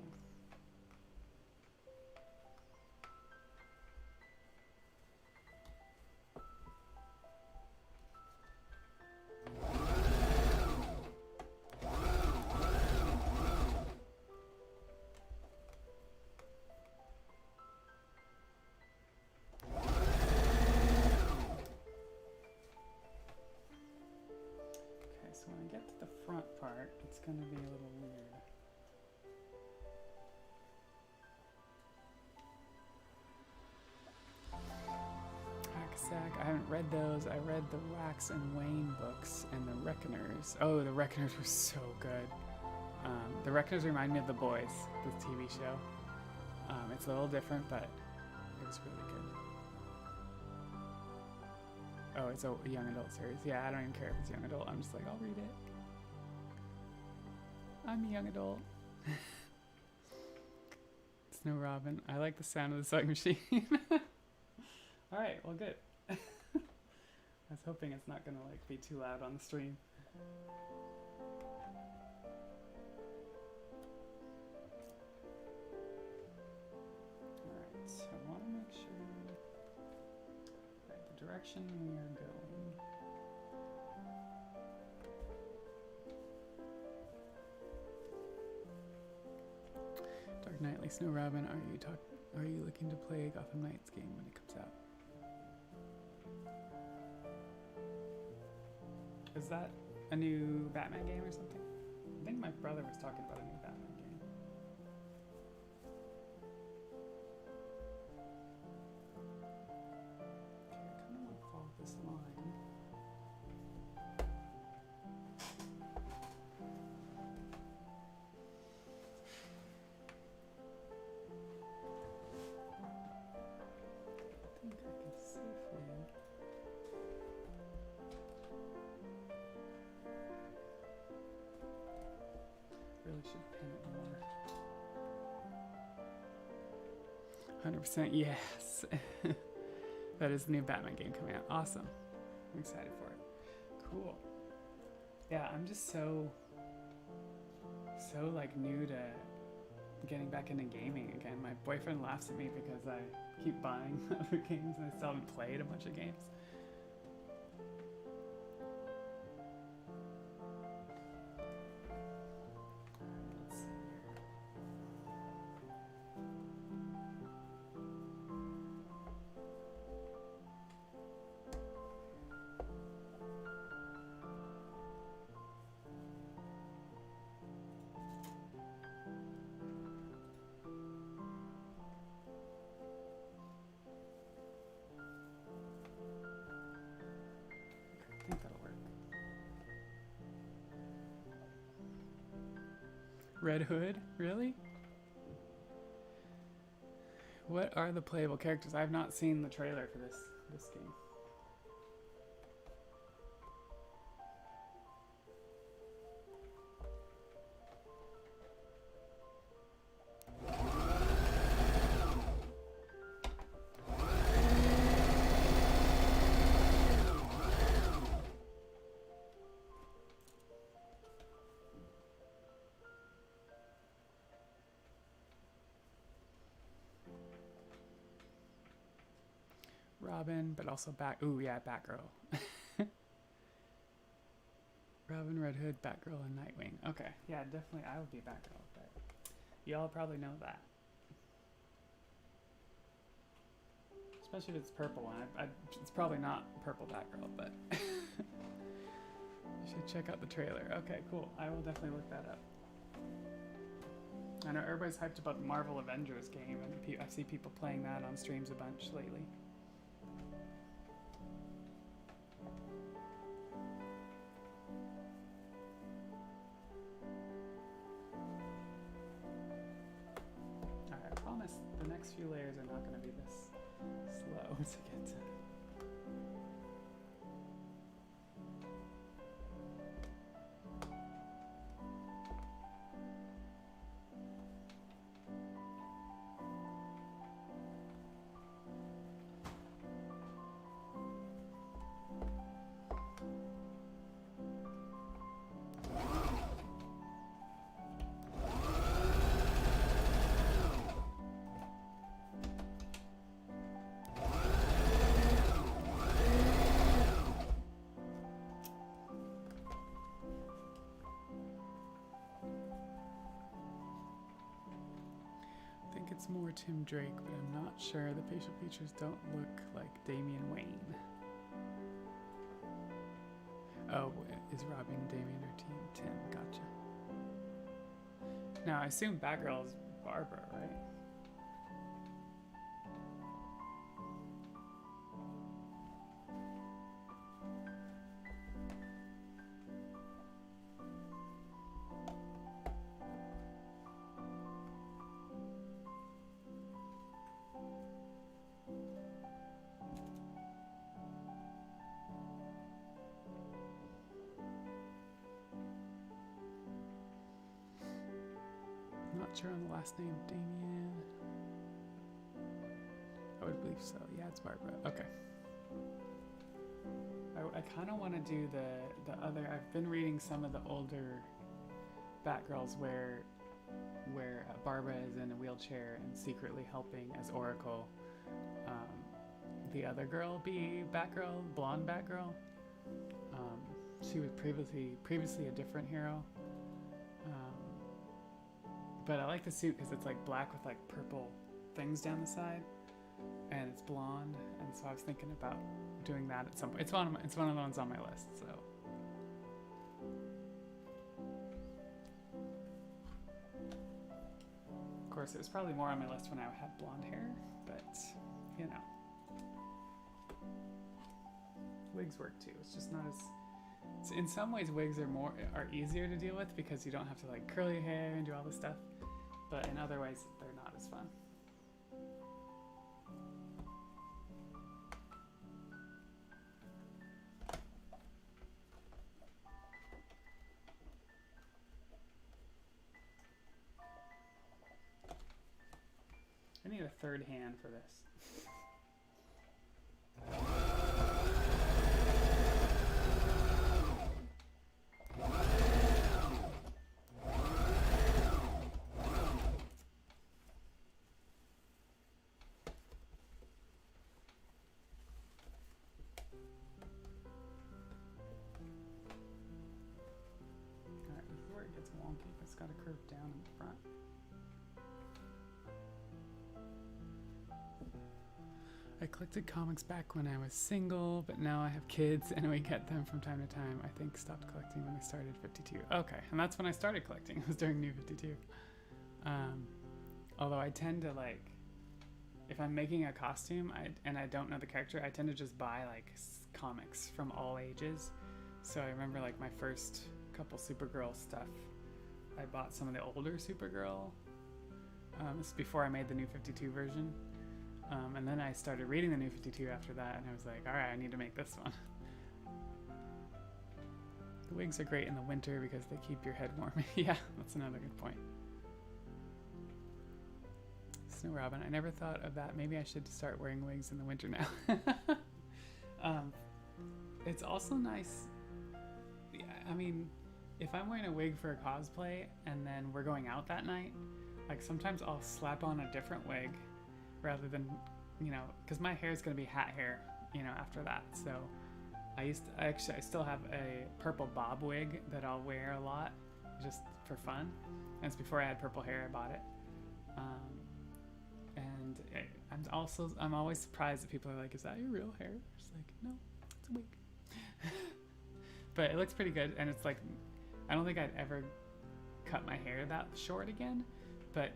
It's gonna be a little weird. Hacksack, I haven't read those. I read the Wax and Wayne books and the Reckoners. Oh, the Reckoners were so good. The Reckoners remind me of The Boys, the TV show. It's a little different, but it was really good. Oh, it's a young adult series. Yeah, I don't even care if it's young adult. I'm just like, I'll read it. I'm a young adult. Snow Robin. I like the sound of the sewing machine. Alright, well good. I was hoping it's not gonna like be too loud on the stream. Alright, so I wanna make sure the direction we are going. Dark Knightly Snow Robin, are you looking to play Gotham Knights game when it comes out? Is that a new Batman game or something? I think my brother was talking about a new Batman game. should pin it more. 100% yes. That is the new Batman game coming out. Awesome. I'm excited for it. Cool. Yeah, I'm just so like new to getting back into gaming again. My boyfriend laughs at me because I keep buying other games and I still haven't played a bunch of games. Let's see here. I think that'll work. Red Hood? Really? What are the playable characters? I have not seen the trailer for this game. Robin, but also ooh, yeah, Batgirl. Robin, Red Hood, Batgirl, and Nightwing. Okay, yeah, definitely I would be Batgirl, but y'all probably know that. Especially if it's purple, and it's probably not purple Batgirl, but you should check out the trailer. Okay, cool. I will definitely look that up. I know everybody's hyped about the Marvel Avengers game, and I see people playing that on streams a bunch lately. Alright, I promise the next few layers are not going to be this slow to get to. It's more Tim Drake, but I'm not sure. The facial features don't look like Damian Wayne. Oh, is Robin Damian or Team Tim? Gotcha. Now, I assume Batgirl is Barbara, right? Not sure on the last name. Damien. I would believe so. Yeah, it's Barbara. Okay. I kind of want to do the other. I've been reading some of the older Batgirls where Barbara is in a wheelchair and secretly helping as Oracle. The other girl be Batgirl, blonde Batgirl. She was previously a different hero. But I like the suit because it's like black with like purple things down the side, and it's blonde. And so I was thinking about doing that at some point. It's one of the ones on my list. So. Of course, it was probably more on my list when I had blonde hair, but you know, wigs work too. It's just not as. In some ways, wigs are easier to deal with because you don't have to like curl your hair and do all this stuff. But in other ways, they're not as fun. a third hand for this. Alright, this is where it gets wonky. It's got to curve down in the front. I collected comics back when I was single, but now I have kids and we get them from time to time. I think stopped collecting when we started 52. Okay, and that's when I started collecting. It was during New 52. Although I tend to like, if I'm making a costume and I don't know the character, I tend to just buy like comics from all ages. So I remember like my first couple Supergirl stuff. I bought some of the older Supergirl. This is before I made the New 52 version. And then I started reading the New 52 after that, and I was like, alright, I need to make this one. The wigs are great in the winter because they keep your head warm. Yeah, that's another good point. Snow Robin, I never thought of that. Maybe I should start wearing wigs in the winter now. It's also nice. I mean, if I'm wearing a wig for a cosplay and then we're going out that night, like sometimes I'll slap on a different wig rather than, you know, because my hair is going to be hat hair, you know, after that. So I still have a purple bob wig that I'll wear a lot just for fun. And it's before I had purple hair, I bought it. I'm always surprised that people are like, is that your real hair? It's like, no, it's a wig. But it looks pretty good. And it's like, I don't think I'd ever cut my hair that short again, but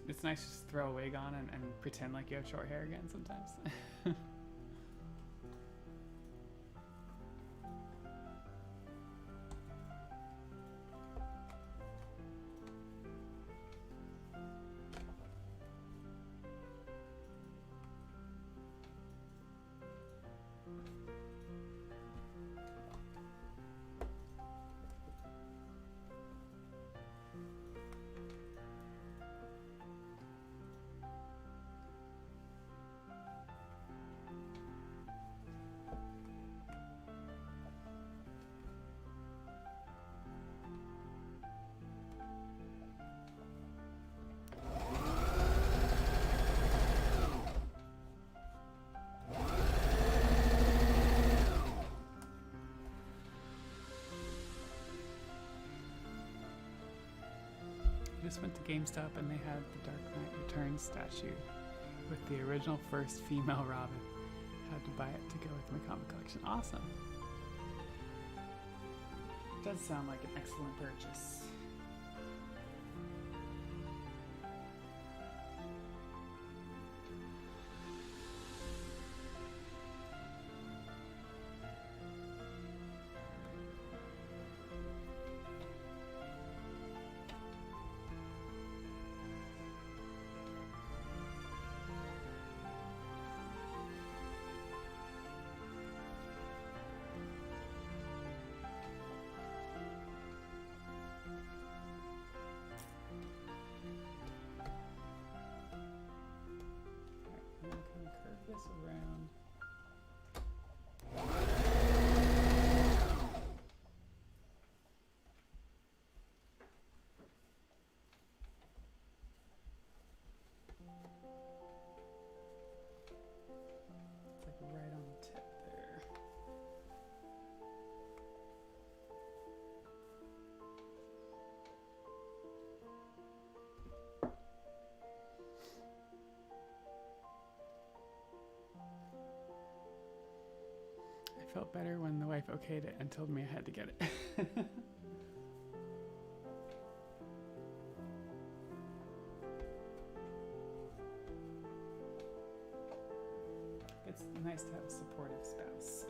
it's nice to just throw a wig on and pretend like you have short hair again sometimes. Just went to GameStop and they had the Dark Knight Returns statue with the original first female Robin. Had to buy it to go with my comic collection. Awesome. Does sound like an excellent purchase. This around. It's like right on the tip there. I felt better when the wife okayed it and told me I had to get it. It's nice to have a supportive spouse.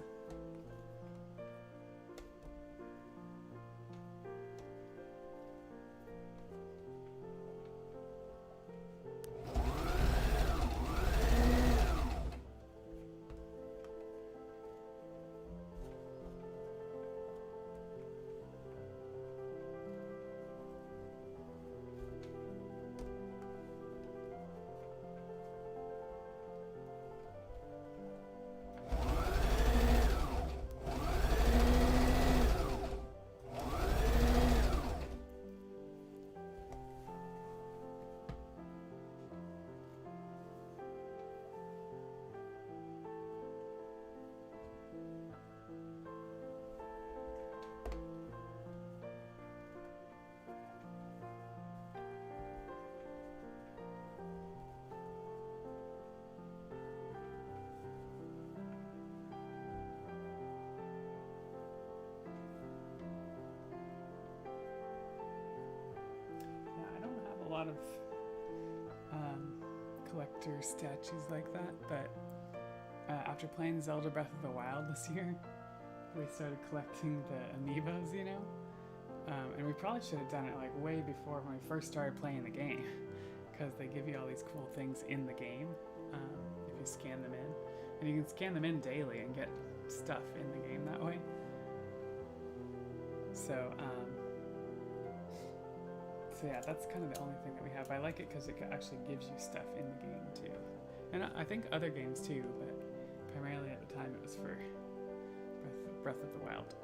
character statues like that, but after playing Zelda Breath of the Wild this year, we started collecting the amiibos, you know? And we probably should have done it like way before when we first started playing the game, because they give you all these cool things in the game if you scan them in. And you can scan them in daily and get stuff in the game that way. So yeah, that's kind of the only thing that we have. I like it because it actually gives you stuff in the game too. And I think other games too, but primarily at the time it was for Breath of the Wild.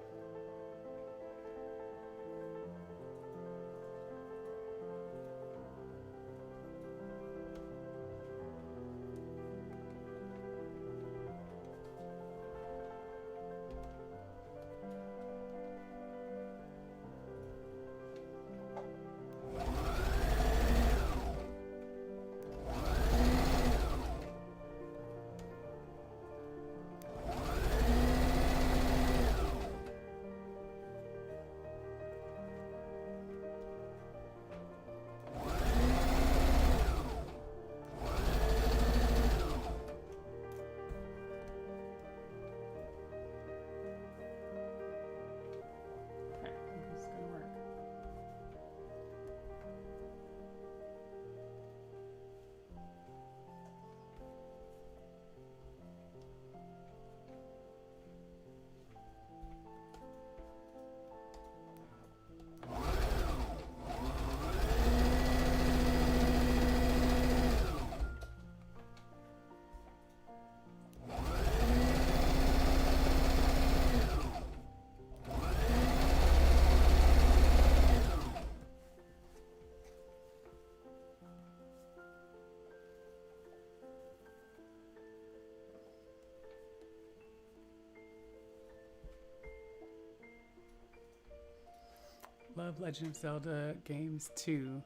Love Legend of Zelda games too.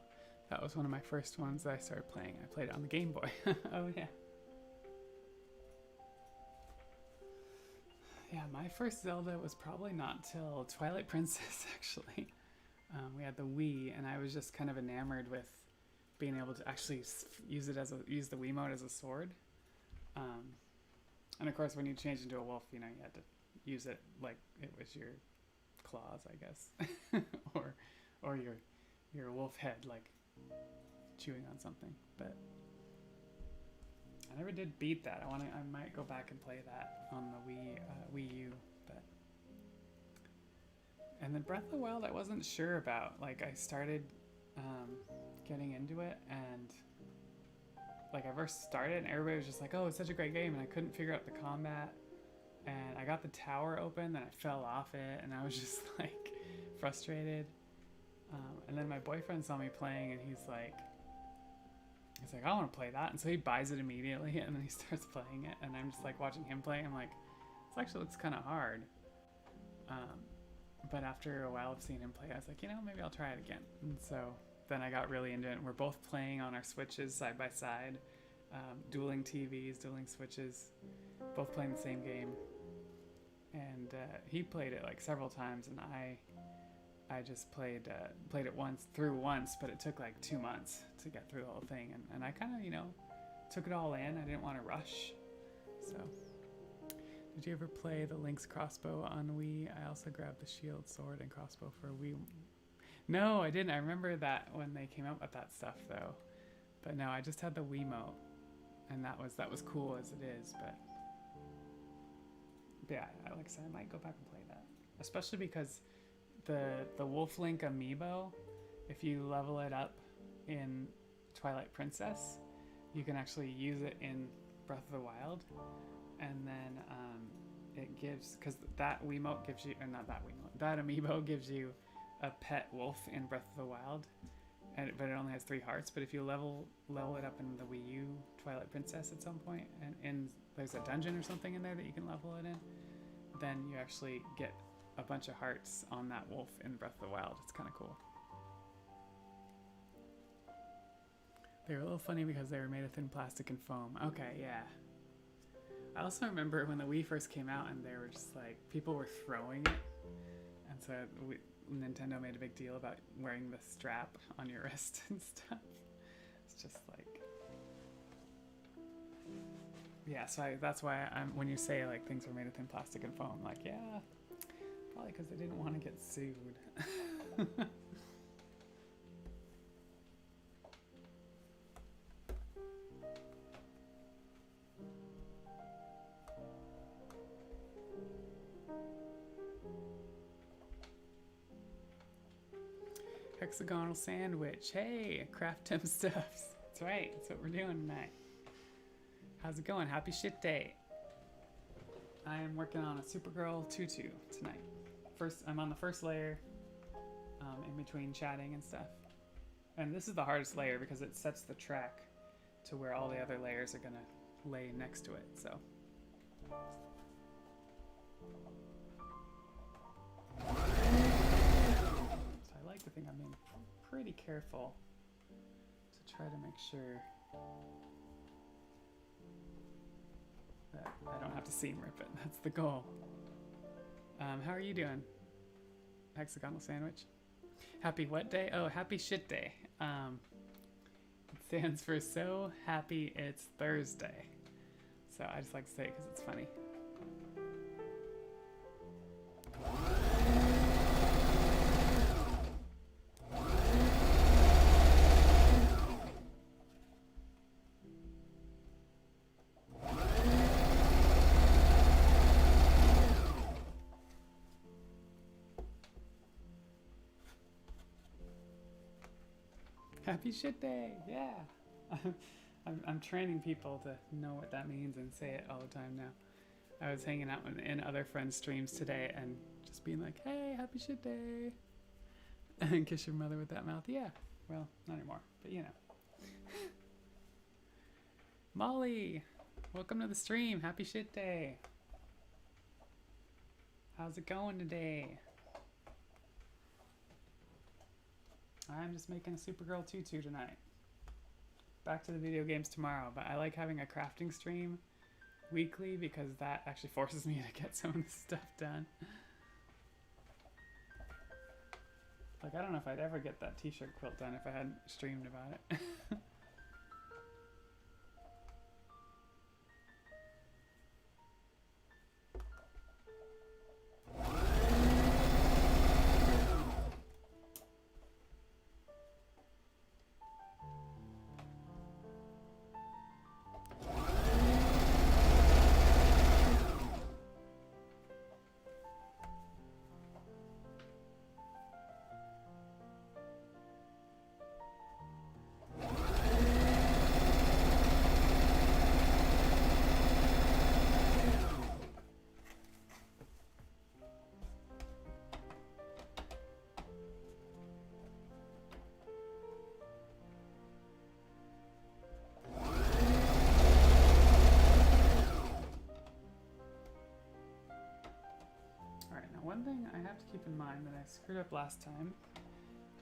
That was one of my first ones that I started playing. I played it on the Game Boy. Oh yeah. Yeah, my first Zelda was probably not till Twilight Princess actually. We had the Wii, and I was just kind of enamored with being able to actually use the Wiimote as a sword. And of course, when you change into a wolf, you know, you had to use it like it was your claws, I guess, or your wolf head, like chewing on something. But I never did beat that. I might go back and play that on the Wii U. But and then Breath of the Wild, I wasn't sure about. Like I started getting into it, and like I first started, and everybody was just like, "Oh, it's such a great game," and I couldn't figure out the combat. And I got the tower open, then I fell off it, and I was just like frustrated. And then my boyfriend saw me playing, and he's like, I want to play that. And so he buys it immediately, and then he starts playing it, and I'm just like watching him play. I'm like, this actually looks kind of hard. But after a while of seeing him play, I was like, you know, maybe I'll try it again. And so then I got really into it, and we're both playing on our Switches side by side, dueling TVs, dueling Switches, both playing the same game. And he played it like several times, and I just played it once, but it took like 2 months to get through the whole thing. And I kind of, you know, took it all in. I didn't want to rush. So, did you ever play the Link's crossbow on Wii? I also grabbed the shield, sword, and crossbow for Wii. No, I didn't. I remember that when they came out with that stuff, though. But no, I just had the Wiimote, and that was cool as it is, but yeah, like I said, I might go back and play that. Especially because the Wolf Link amiibo, if you level it up in Twilight Princess, you can actually use it in Breath of the Wild. And then it gives, because that Wiimote gives you, or not that Wiimote, that amiibo gives you a pet wolf in Breath of the Wild. But it only has 3 hearts. But if you level it up in the Wii U Twilight Princess at some point, and there's a dungeon or something in there that you can level it in, then you actually get a bunch of hearts on that wolf in Breath of the Wild. It's kind of cool. They were a little funny because they were made of thin plastic and foam. Okay, yeah. I also remember when the Wii first came out, and they were just like, people were throwing it, and so Nintendo made a big deal about wearing the strap on your wrist and stuff. It's just like, Yeah, so that's why when you say like things were made of thin plastic and foam, like yeah, probably because they didn't want to get sued. Hexagonal sandwich. Hey, craft Tim stuffs. That's right. That's what we're doing tonight. How's it going? Happy shit day. I am working on a Supergirl tutu tonight. I'm on the first layer, in between chatting and stuff. And this is the hardest layer because it sets the track to where all the other layers are gonna lay next to it. So. I like to think I'm being pretty careful to try to make sure that I don't have to seam rip it. That's the goal. How are you doing? Hexagonal sandwich. Happy what day? Oh, happy shit day. It stands for so happy it's Thursday. So I just like to say it because it's funny. Happy shit day, yeah. I'm training people to know what that means and say it all the time now. I was hanging out in other friends' streams today and just being like, hey, happy shit day. And kiss your mother with that mouth. Yeah, well, not anymore, but you know. Molly, welcome to the stream. Happy shit day. How's it going today? I'm just making a Supergirl tutu tonight. Back to the video games tomorrow, but I like having a crafting stream weekly because that actually forces me to get some of this stuff done. Like, I don't know if I'd ever get that t-shirt quilt done if I hadn't streamed about it. One thing I have to keep in mind that I screwed up last time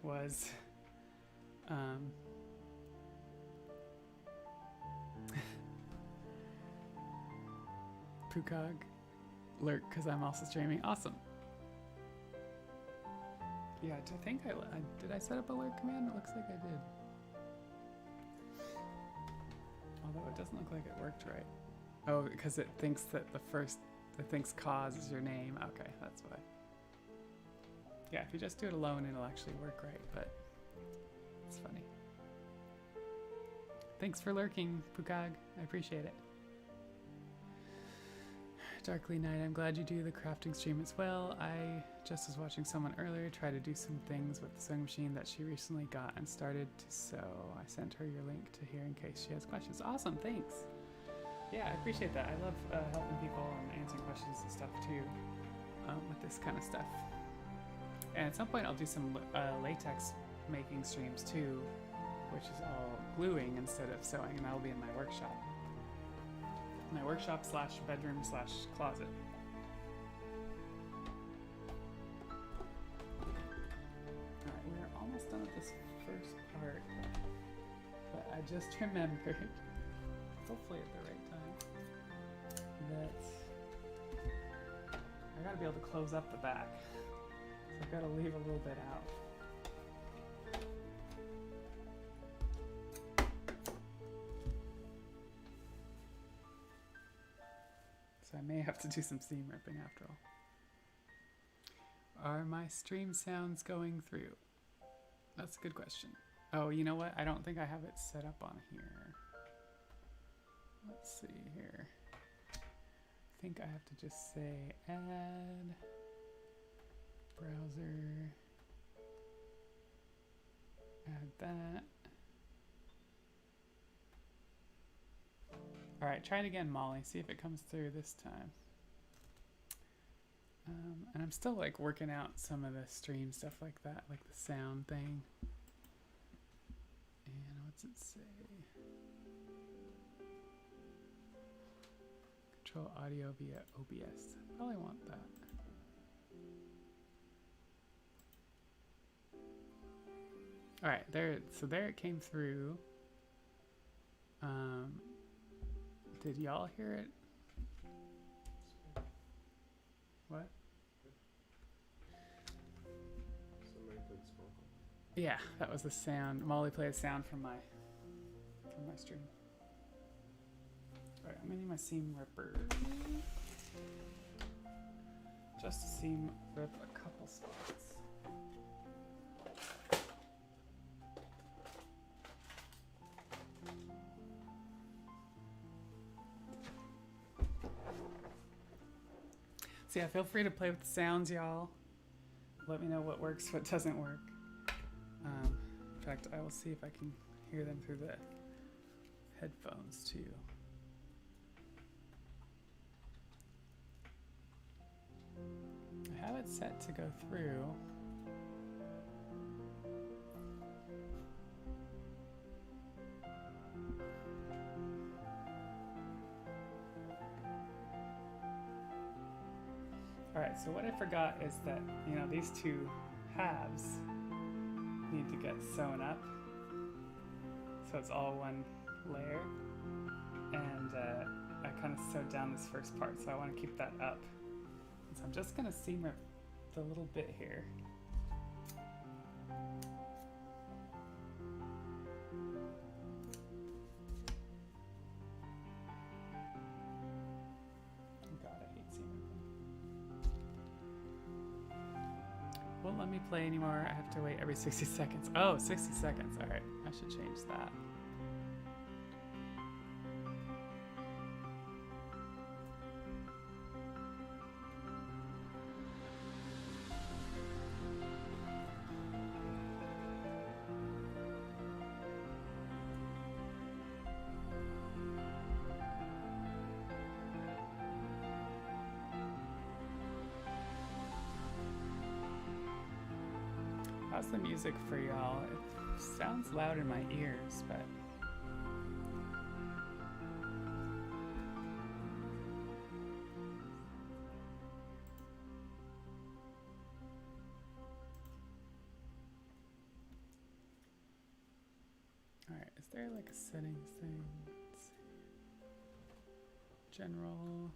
was Pukog lurk because I'm also streaming. Awesome. Yeah, I think did I set up a lurk command? It looks like I did. Although it doesn't look like it worked right. Oh, because it thinks that it thinks cause is your name. Okay, that's why. Yeah, if you just do it alone, it'll actually work right, but it's funny. Thanks for lurking, Pukag. I appreciate it. Darkly Night, I'm glad you do the crafting stream as well. I just was watching someone earlier try to do some things with the sewing machine that she recently got and started to sew. I sent her your link to here in case she has questions. Awesome, thanks. Yeah, I appreciate that. I love helping people and answering questions and stuff too with this kind of stuff. And at some point I'll do some latex making streams too, which is all gluing instead of sewing, and that'll be in my workshop. My workshop / bedroom / closet. Alright, we're almost done with this first part, but I just remembered, hopefully at the right time, that I gotta be able to close up the back. So I've gotta leave a little bit out. So I may have to do some seam ripping after all. Are my stream sounds going through? That's a good question. Oh, you know what? I don't think I have it set up on here. Let's see here. I think I have to just say add browser, add that. All right, try it again, Molly. See if it comes through this time. And I'm still like working out some of the stream stuff like that, like the sound thing. And what's it say? Control audio via OBS. I probably want that. All right, there. So there it came through. Did y'all hear it? What? Somebody played Sparkle. Yeah, that was the sound. Molly played a sound from my stream. All right, I'm gonna need my seam ripper. Just to seam rip a couple spots. So yeah, feel free to play with the sounds, y'all. Let me know what works, what doesn't work. In fact, I will see if I can hear them through the headphones too. I have it set to go through. Alright, so what I forgot is that, you know, these two halves need to get sewn up. So it's all one layer. And I kind of sewed down this first part, so I want to keep that up. So I'm just going to seam rip the little bit here. Won't let me play anymore. I have to wait every 60 seconds. Oh, 60 seconds. All right, I should change that. How's the music for y'all? It sounds loud in my ears, but... Alright, is there like a settings thing? Let's see. General...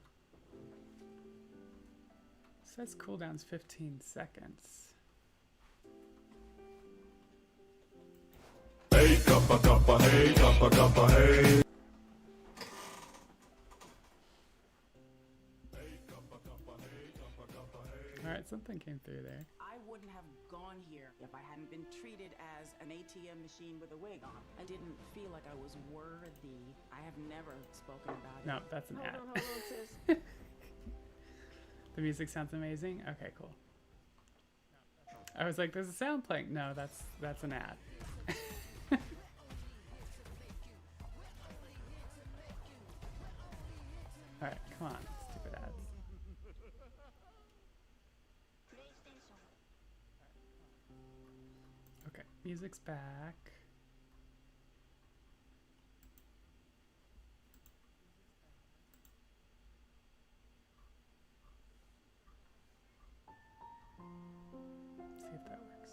It says cooldown's 15 seconds. Hey, kappa, kappa, hey, kappa, kappa, hey. Alright, something came through there. I wouldn't have gone here if I hadn't been treated as an ATM machine with a wig on. I didn't feel like I was worthy. I have never spoken about it. No, that's an ad. Hold on, sis. The music sounds amazing. Okay, cool. I was like, there's a sound playing. No, that's an ad. Alright, come on, stupid ads. Okay, music's back. See if that works.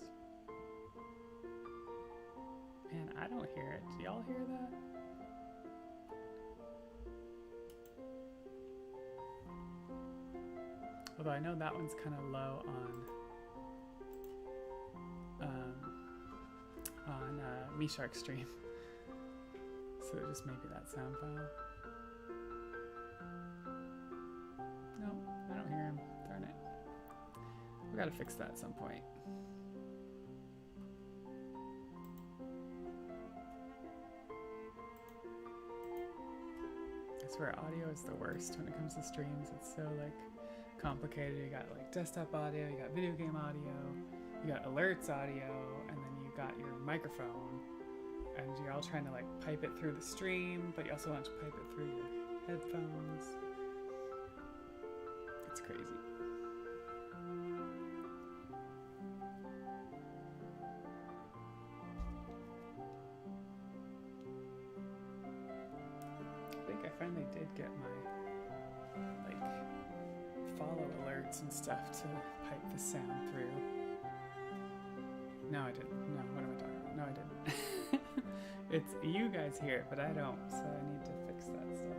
Man, I don't hear it. Do y'all hear that? Although I know that one's kind of low on MeShark stream. So just maybe that sound file. gotta fix that at some point. I swear audio is the worst when it comes to streams. It's so like complicated. You got like desktop audio, you got video game audio, you got alerts audio, and then you got your microphone, and you're all trying to like pipe it through the stream, but you also want to pipe it through your headphones. It's crazy. I think I finally did get my like follow alerts and stuff to pipe the sound through. No, I didn't. No, what am I talking about? No, I didn't. It's you guys hear it, but I don't, so I need to fix that stuff.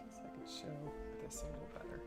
Guess I could show this a little better.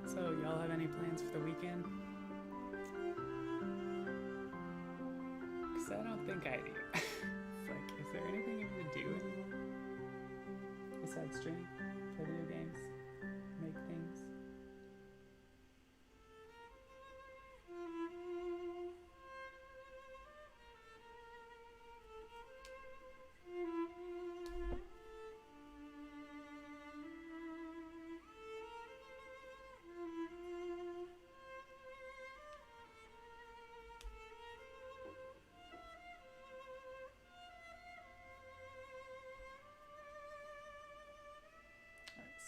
So, y'all have any plans for the weekend? Because I don't think I do. It's like, is there anything you want to do anymore? Besides stream, play video games, make things?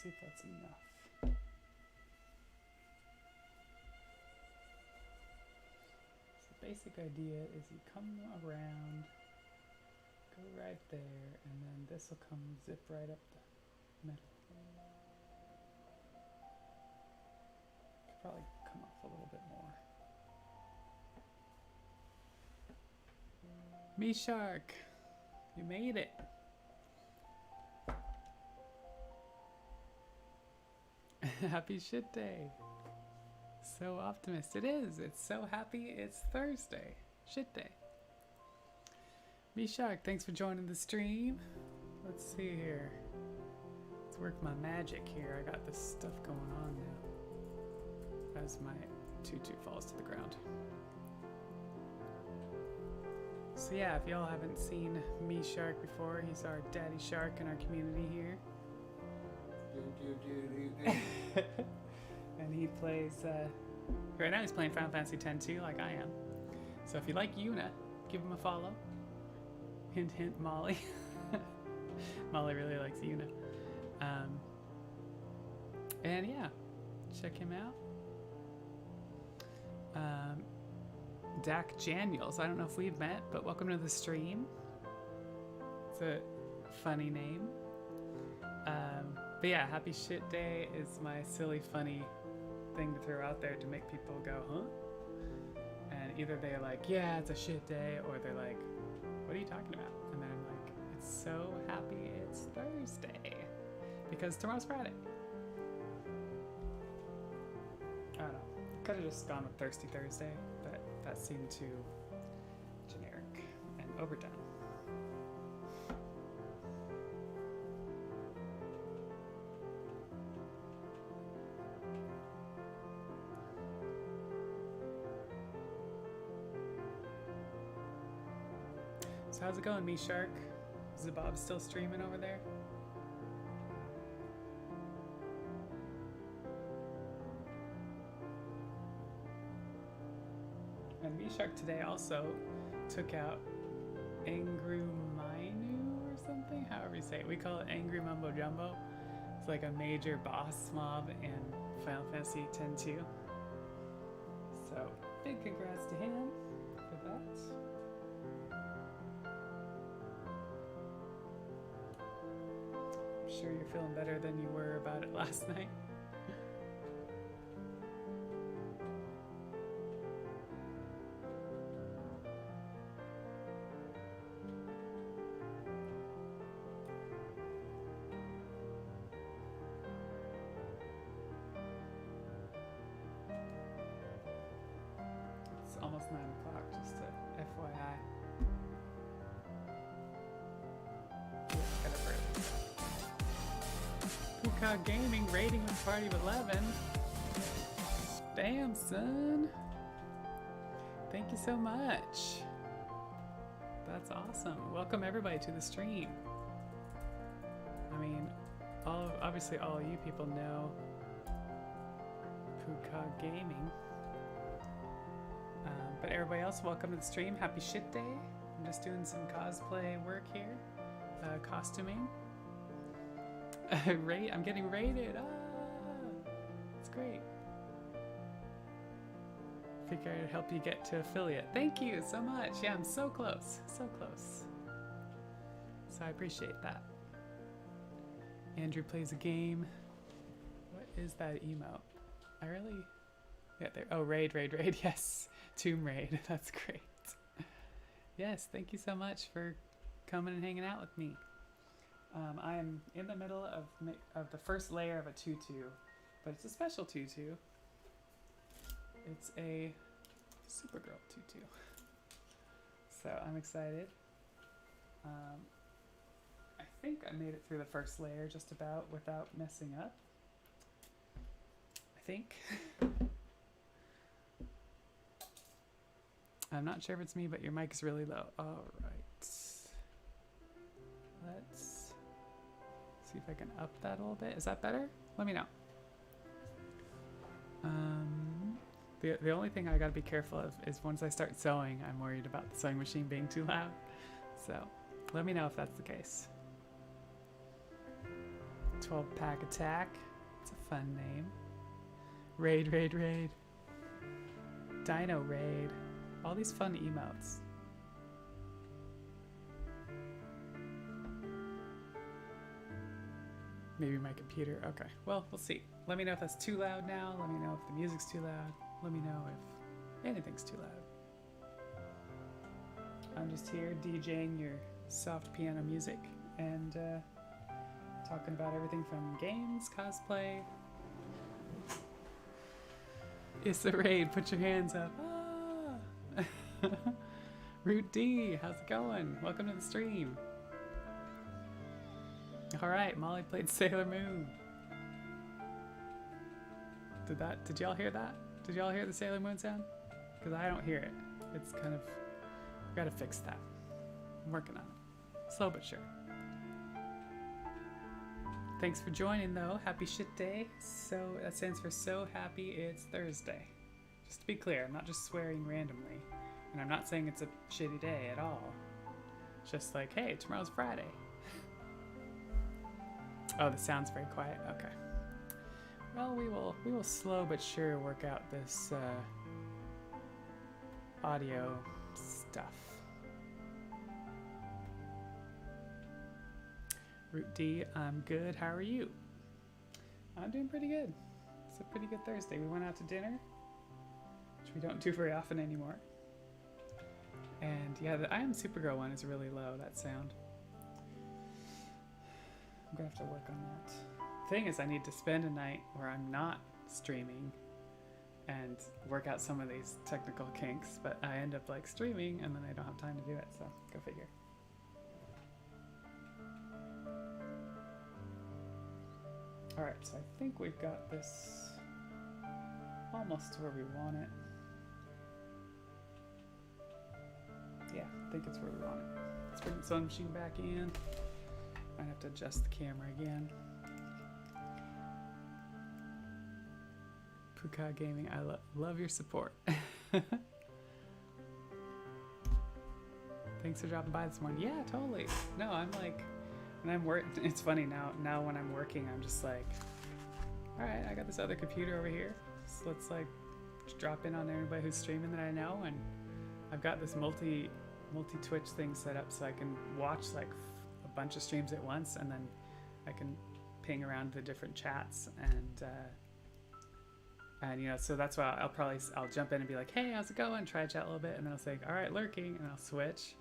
See if that's enough. So the basic idea is you come around, go right there, and then this will come zip right up the middle. Could probably come off a little bit more. Me Shark, you made it. Happy shit day. So optimist. It is. It's so happy it's Thursday. Shit day. B-Shark, thanks for joining the stream. Let's see here. Let's work my magic here. I got this stuff going on now. As my tutu falls to the ground. So yeah, if y'all haven't seen Me Shark before, he's our daddy shark in our community here. And he plays, right now he's playing Final Fantasy X too, like I am. So if you like Yuna, give him a follow. Hint, hint, Molly. Molly really likes Yuna. And yeah, check him out. Dak Janiels, I don't know if we've met, but welcome to the stream. It's a funny name. But yeah, Happy Shit Day is my silly, funny thing to throw out there to make people go, huh? And either they're like, yeah, it's a shit day, or they're like, what are you talking about? And then I'm like, it's so happy it's Thursday, because tomorrow's Friday. I don't know. Could have just gone with Thirsty Thursday, but that seemed too generic and overdone. So how's it going, Me Shark? Is the Bob still streaming over there? And Me Shark today also took out Angry Mainu or something, however you say it. We call it Angry Mumbo Jumbo. It's like a major boss mob in Final Fantasy X-2. So, big congrats to him for that. I'm sure you're feeling better than you were about it last night. It's almost 9 o'clock, just a FYI. Yeah, got up early. Puka Gaming rating with party of 11. Damn, son. Thank you so much. That's awesome. Welcome everybody to the stream. I mean, obviously all of you people know Puka Gaming. But everybody else, welcome to the stream. Happy shit day. I'm just doing some cosplay work here. Costuming. I'm getting rated. It's great. Figure I'd help you get to affiliate. Thank you so much. Yeah, I'm so close. So close. So I appreciate that. Andrew plays a game. What is that emote? I really... Yeah, there. Oh, raid. Yes. Tomb Raid. That's great. Yes, thank you so much for coming and hanging out with me. I am in the middle of the first layer of a tutu, but it's a special tutu. It's a Supergirl tutu. So I'm excited. I think I made it through the first layer just about without messing up. I think. I'm not sure if it's me, but your mic is really low. All right. Let's see if I can up that a little bit. Is that better? Let me know. The only thing I gotta be careful of is once I start sewing, I'm worried about the sewing machine being too loud. So let me know if that's the case. 12-pack attack. It's a fun name. Raid. Dino raid. All these fun emotes. Maybe my computer. Okay, well, we'll see. Let me know if that's too loud now. Let me know if the music's too loud. Let me know if anything's too loud. I'm just here DJing your soft piano music and talking about everything from games, cosplay. It's the raid. Put your hands up. Root D, how's it going? Welcome to the stream. Alright, Molly played Sailor Moon. Did y'all hear that? Did y'all hear the Sailor Moon sound? Because I don't hear it. It's kind of, gotta fix that. I'm working on it. Slow but sure. Thanks for joining though. Happy shit day. So that stands for so happy it's Thursday. Just to be clear, I'm not just swearing randomly. And I'm not saying it's a shitty day at all. It's just like, hey, tomorrow's Friday. Oh, the sound's very quiet. Okay. Well, we will slow but sure work out this audio stuff. Root D, I'm good. How are you? I'm doing pretty good. It's a pretty good Thursday. We went out to dinner, which we don't do very often anymore. And yeah, the I Am Supergirl one is really low, that sound. I'm gonna have to work on that. Thing is, I need to spend a night where I'm not streaming and work out some of these technical kinks, but I end up like streaming and then I don't have time to do it, so go figure. Alright, so I think we've got this almost to where we want it. Yeah, I think it's where we want it. Let's bring the sewing machine back in. Might have to adjust the camera again. Puka Gaming, I love your support. Thanks for dropping by this morning. Yeah, totally. No, I'm like, when I'm it's funny now when I'm working, I'm just like, all right, I got this other computer over here. So let's like just drop in on anybody who's streaming that I know, and I've got this multi Twitch thing set up so I can watch like a bunch of streams at once, and then I can ping around the different chats and you know, so that's why I'll jump in and be like, hey, how's it going? Try to chat a little bit, and then I'll say, all right, lurking, and I'll switch,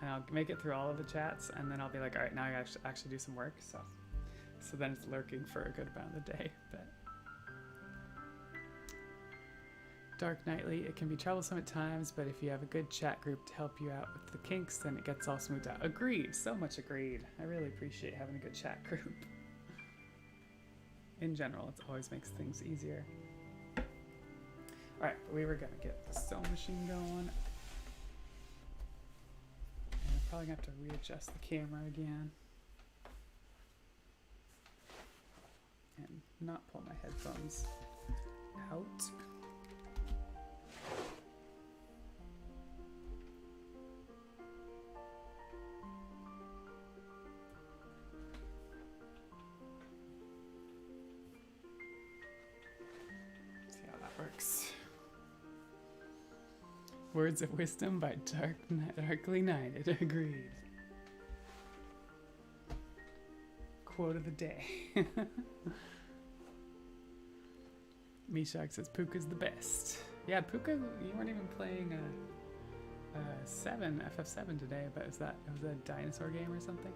and I'll make it through all of the chats, and then I'll be like, all right, now I gotta actually do some work. So then it's lurking for a good amount of the day. But Dark Nightly, it can be troublesome at times, but if you have a good chat group to help you out with the kinks, then it gets all smoothed out. Agreed, so much agreed. I really appreciate having a good chat group. In general, it always makes things easier. Alright, we were gonna get the sewing machine going. And I'm probably gonna have to readjust the camera again. And not pull my headphones out. See how that works. Words of Wisdom by Darkly Nighted. Agreed. Quote of the day. Mishak says Puka's the best. Yeah, Puka, you weren't even playing FF7 today, but it was a dinosaur game or something?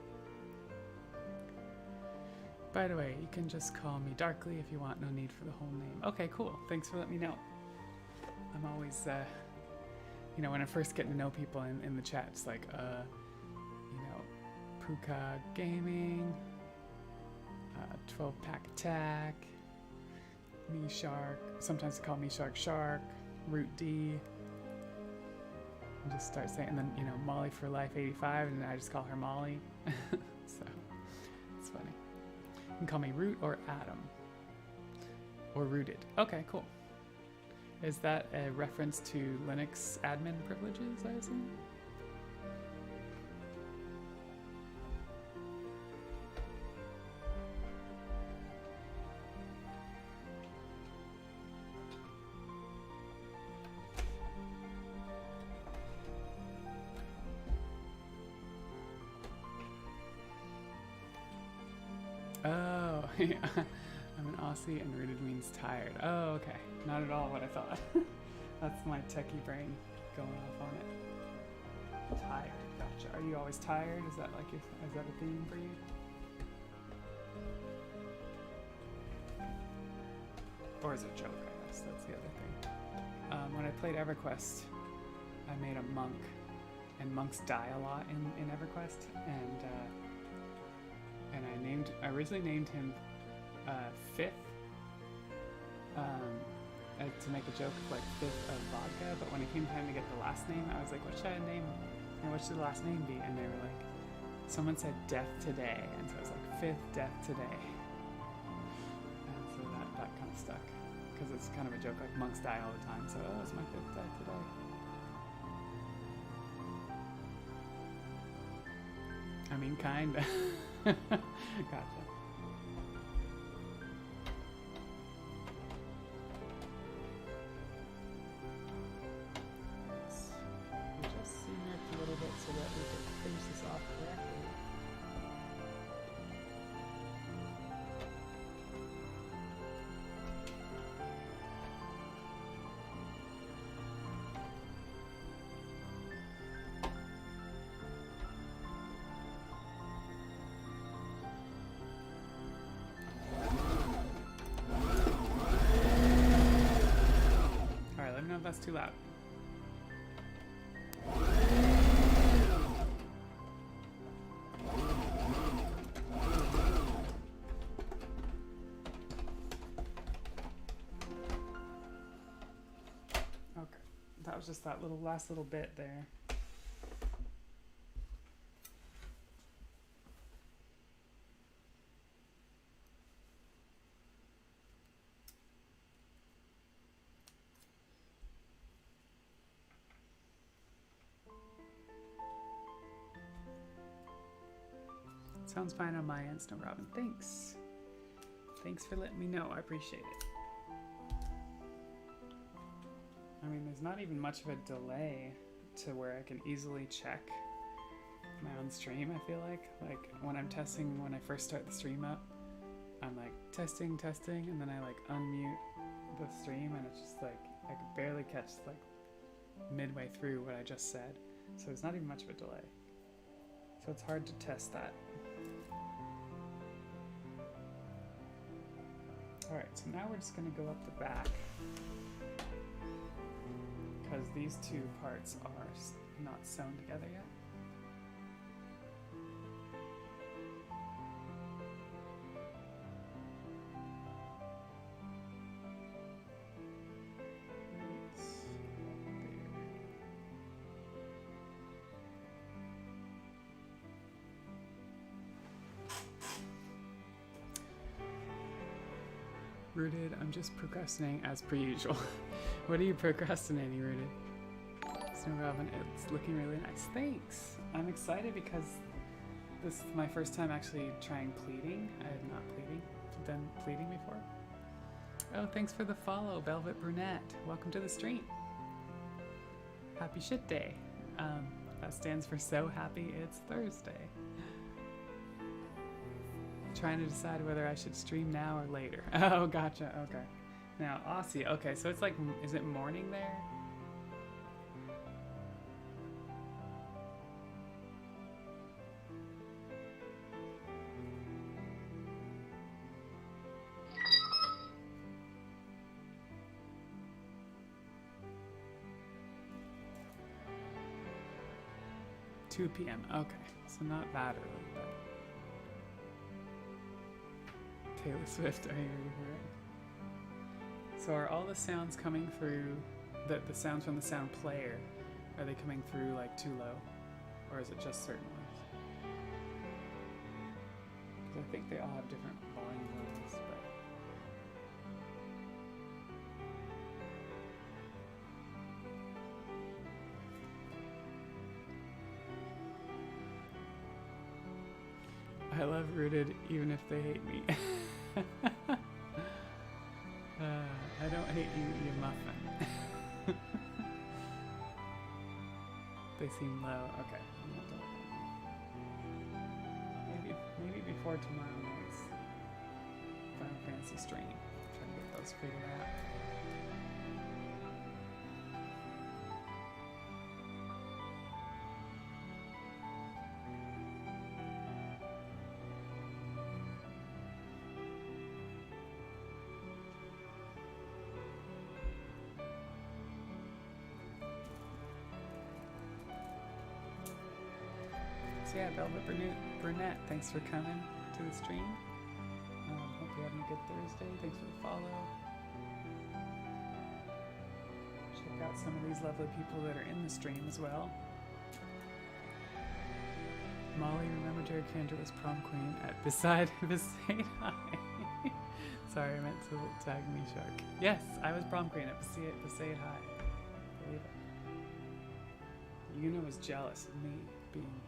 By the way, you can just call me Darkly if you want, no need for the whole name. Okay, cool. Thanks for letting me know. I'm always, you know, when I'm first getting to know people in the chat, it's like, you know, Puka Gaming, 12-pack attack, Me Shark, sometimes they call me Shark, Root D, and just start saying, and then, you know, Molly for Life 85, and I just call her Molly. So, it's funny. You can call me Root or Adam, or Rooted. Okay, cool. Is that a reference to Linux admin privileges, I assume? Oh, yeah. I'm an Aussie and rooted means tired. Oh, okay. Not at all what I thought. That's my techie brain going off on it. Tired. Gotcha. Are you always tired? Is that like is that a theme for you? Or is it a joke, I guess? That's the other thing. When I played EverQuest, I made a monk, and monks die a lot in EverQuest, and I originally named him Fifth, to make a joke of like Fifth of vodka, but when it came time to get the last name, I was like, what should I name? And what should the last name be? And they were like, someone said Death Today, and so I was like, Fifth Death Today. And so that kind of stuck, because it's kind of a joke, like monks die all the time, so it's my fifth death today. I mean, kinda. Gotcha. Just simmer it a little bit so that we can finish this off correctly. That's too loud. Okay, that was just that last little bit there. Sounds fine on my end, Snow Robin. Thanks. Thanks for letting me know. I appreciate it. I mean, there's not even much of a delay to where I can easily check my own stream, I feel like. Like, when I'm testing, when I first start the stream up, I'm like, testing, and then I like unmute the stream, and it's just like, I could barely catch like midway through what I just said. So it's not even much of a delay. So it's hard to test that. Alright, so now we're just going to go up the back, because these two parts are not sewn together yet. Rooted, I'm just procrastinating as per usual. What are you procrastinating, Rooted? Snow Robin, it's looking really nice. Thanks! I'm excited because this is my first time actually trying pleating. I had not done pleating before. Oh, thanks for the follow, Velvet Brunette. Welcome to the stream. Happy Shit Day. That stands for So Happy It's Thursday. Trying to decide whether I should stream now or later. Oh, gotcha. Okay. Now, Aussie. Okay, so it's like, is it morning there? $2 p.m. Okay, so not that early, but Taylor Swift, are you ready for it? So are all the sounds coming through, the sounds from the sound player, are they coming through like too low? Or is it just certain ones? Because I think they all have different volume levels, but... I love Rooted even if they hate me. I don't hate you, you muffin. They seem low. Okay. Maybe before tomorrow night's Final Fantasy stream. Try to get those figured out. So yeah, Velvet Brunette, thanks for coming to the stream. Hope you're having a good Thursday. Thanks for the follow. Check out some of these lovely people that are in the stream as well. Molly, remember Jerry Kendra was prom queen at Beside High. Sorry, I meant to tag me, Shark. Yes, I was prom queen at Beside High. Believe it. Yuna was jealous of me being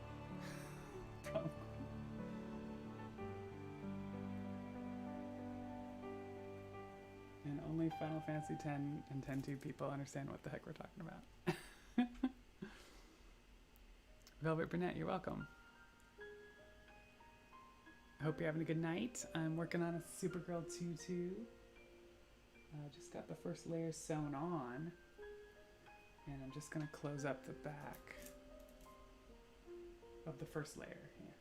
prom queen. And only Final Fantasy X and X-2 people understand what the heck we're talking about. Velvet Brunette, you're welcome. I hope you're having a good night. I'm working on a Supergirl tutu. Just got the first layer sewn on. And I'm just going to close up the back of the first layer here.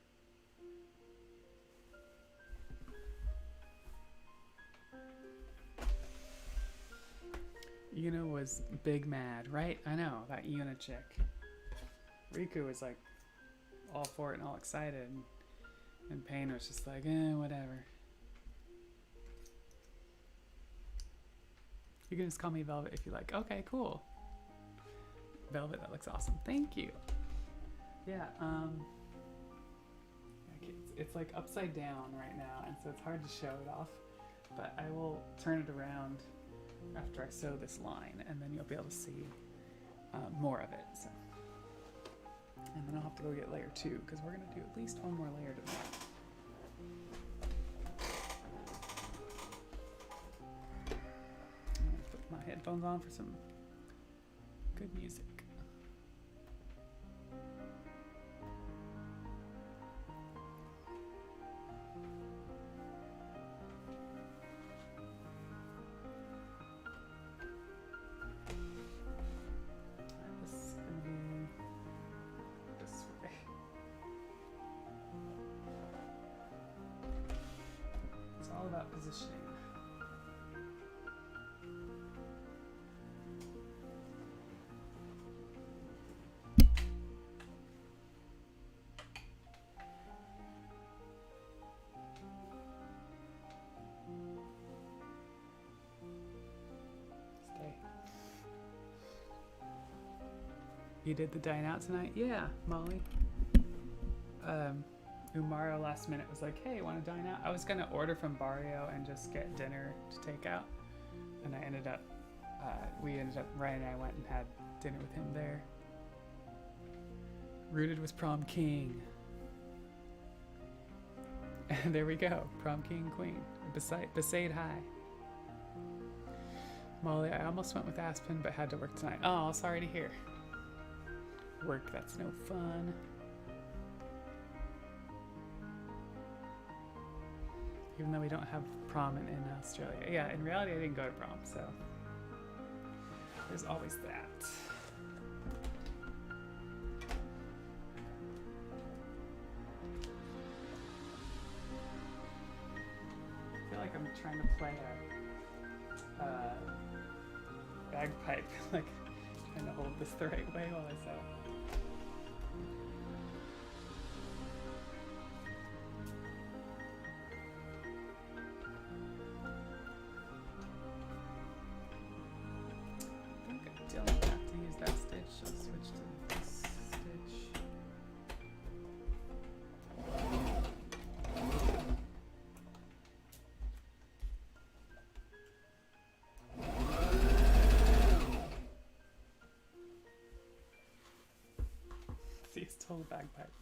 Yuna was big mad, right? I know, that Yuna chick. Riku was like all for it and all excited. And Pain was just like, whatever. You can just call me Velvet if you like. Okay, cool. Velvet, that looks awesome. Thank you. Yeah, it's like upside down right now, and so it's hard to show it off. But I will turn it around after I sew this line, and then you'll be able to see more of it. So. And then I'll have to go get layer 2, because we're going to do at least one more layer tonight. headphones on for some good music. This is gonna be this way. It's all about positioning. Stay. You did the dine out tonight? Yeah, Molly. Umaro last minute was like, hey, want to dine out? I was going to order from Barrio and just get dinner to take out. And I ended up, Ryan and I went and had dinner with him there. Rooted was prom king. And there we go, prom king, queen. Besaid high. Molly, I almost went with Aspen, but had to work tonight. Oh, sorry to hear. Work, that's no fun. Even though we don't have prom in Australia. Yeah, in reality, I didn't go to prom, so there's always that. I feel like I'm trying to play a bagpipe, like trying to hold this the right way while I sew. I think I don't have to use that stitch, so I'll switch to this stitch. See, it's still a bagpipe.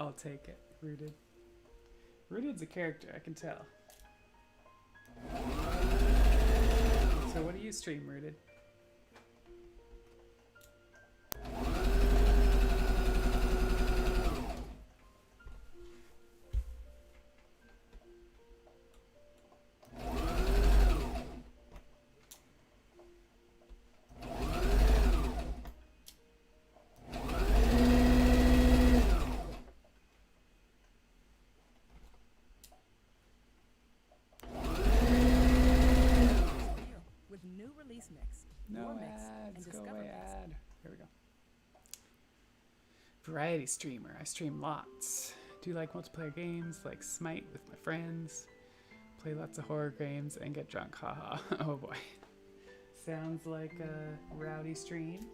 I'll take it. Rooted. Rooted's a character, I can tell. So what do you stream, Rooted? With new release mix. No Your mix ads, and go Discover away Mix. ad. Here we go. Variety streamer, I stream lots. Do like multiplayer games like Smite with my friends. Play lots of horror games and get drunk, haha. Oh boy. Sounds like a rowdy stream.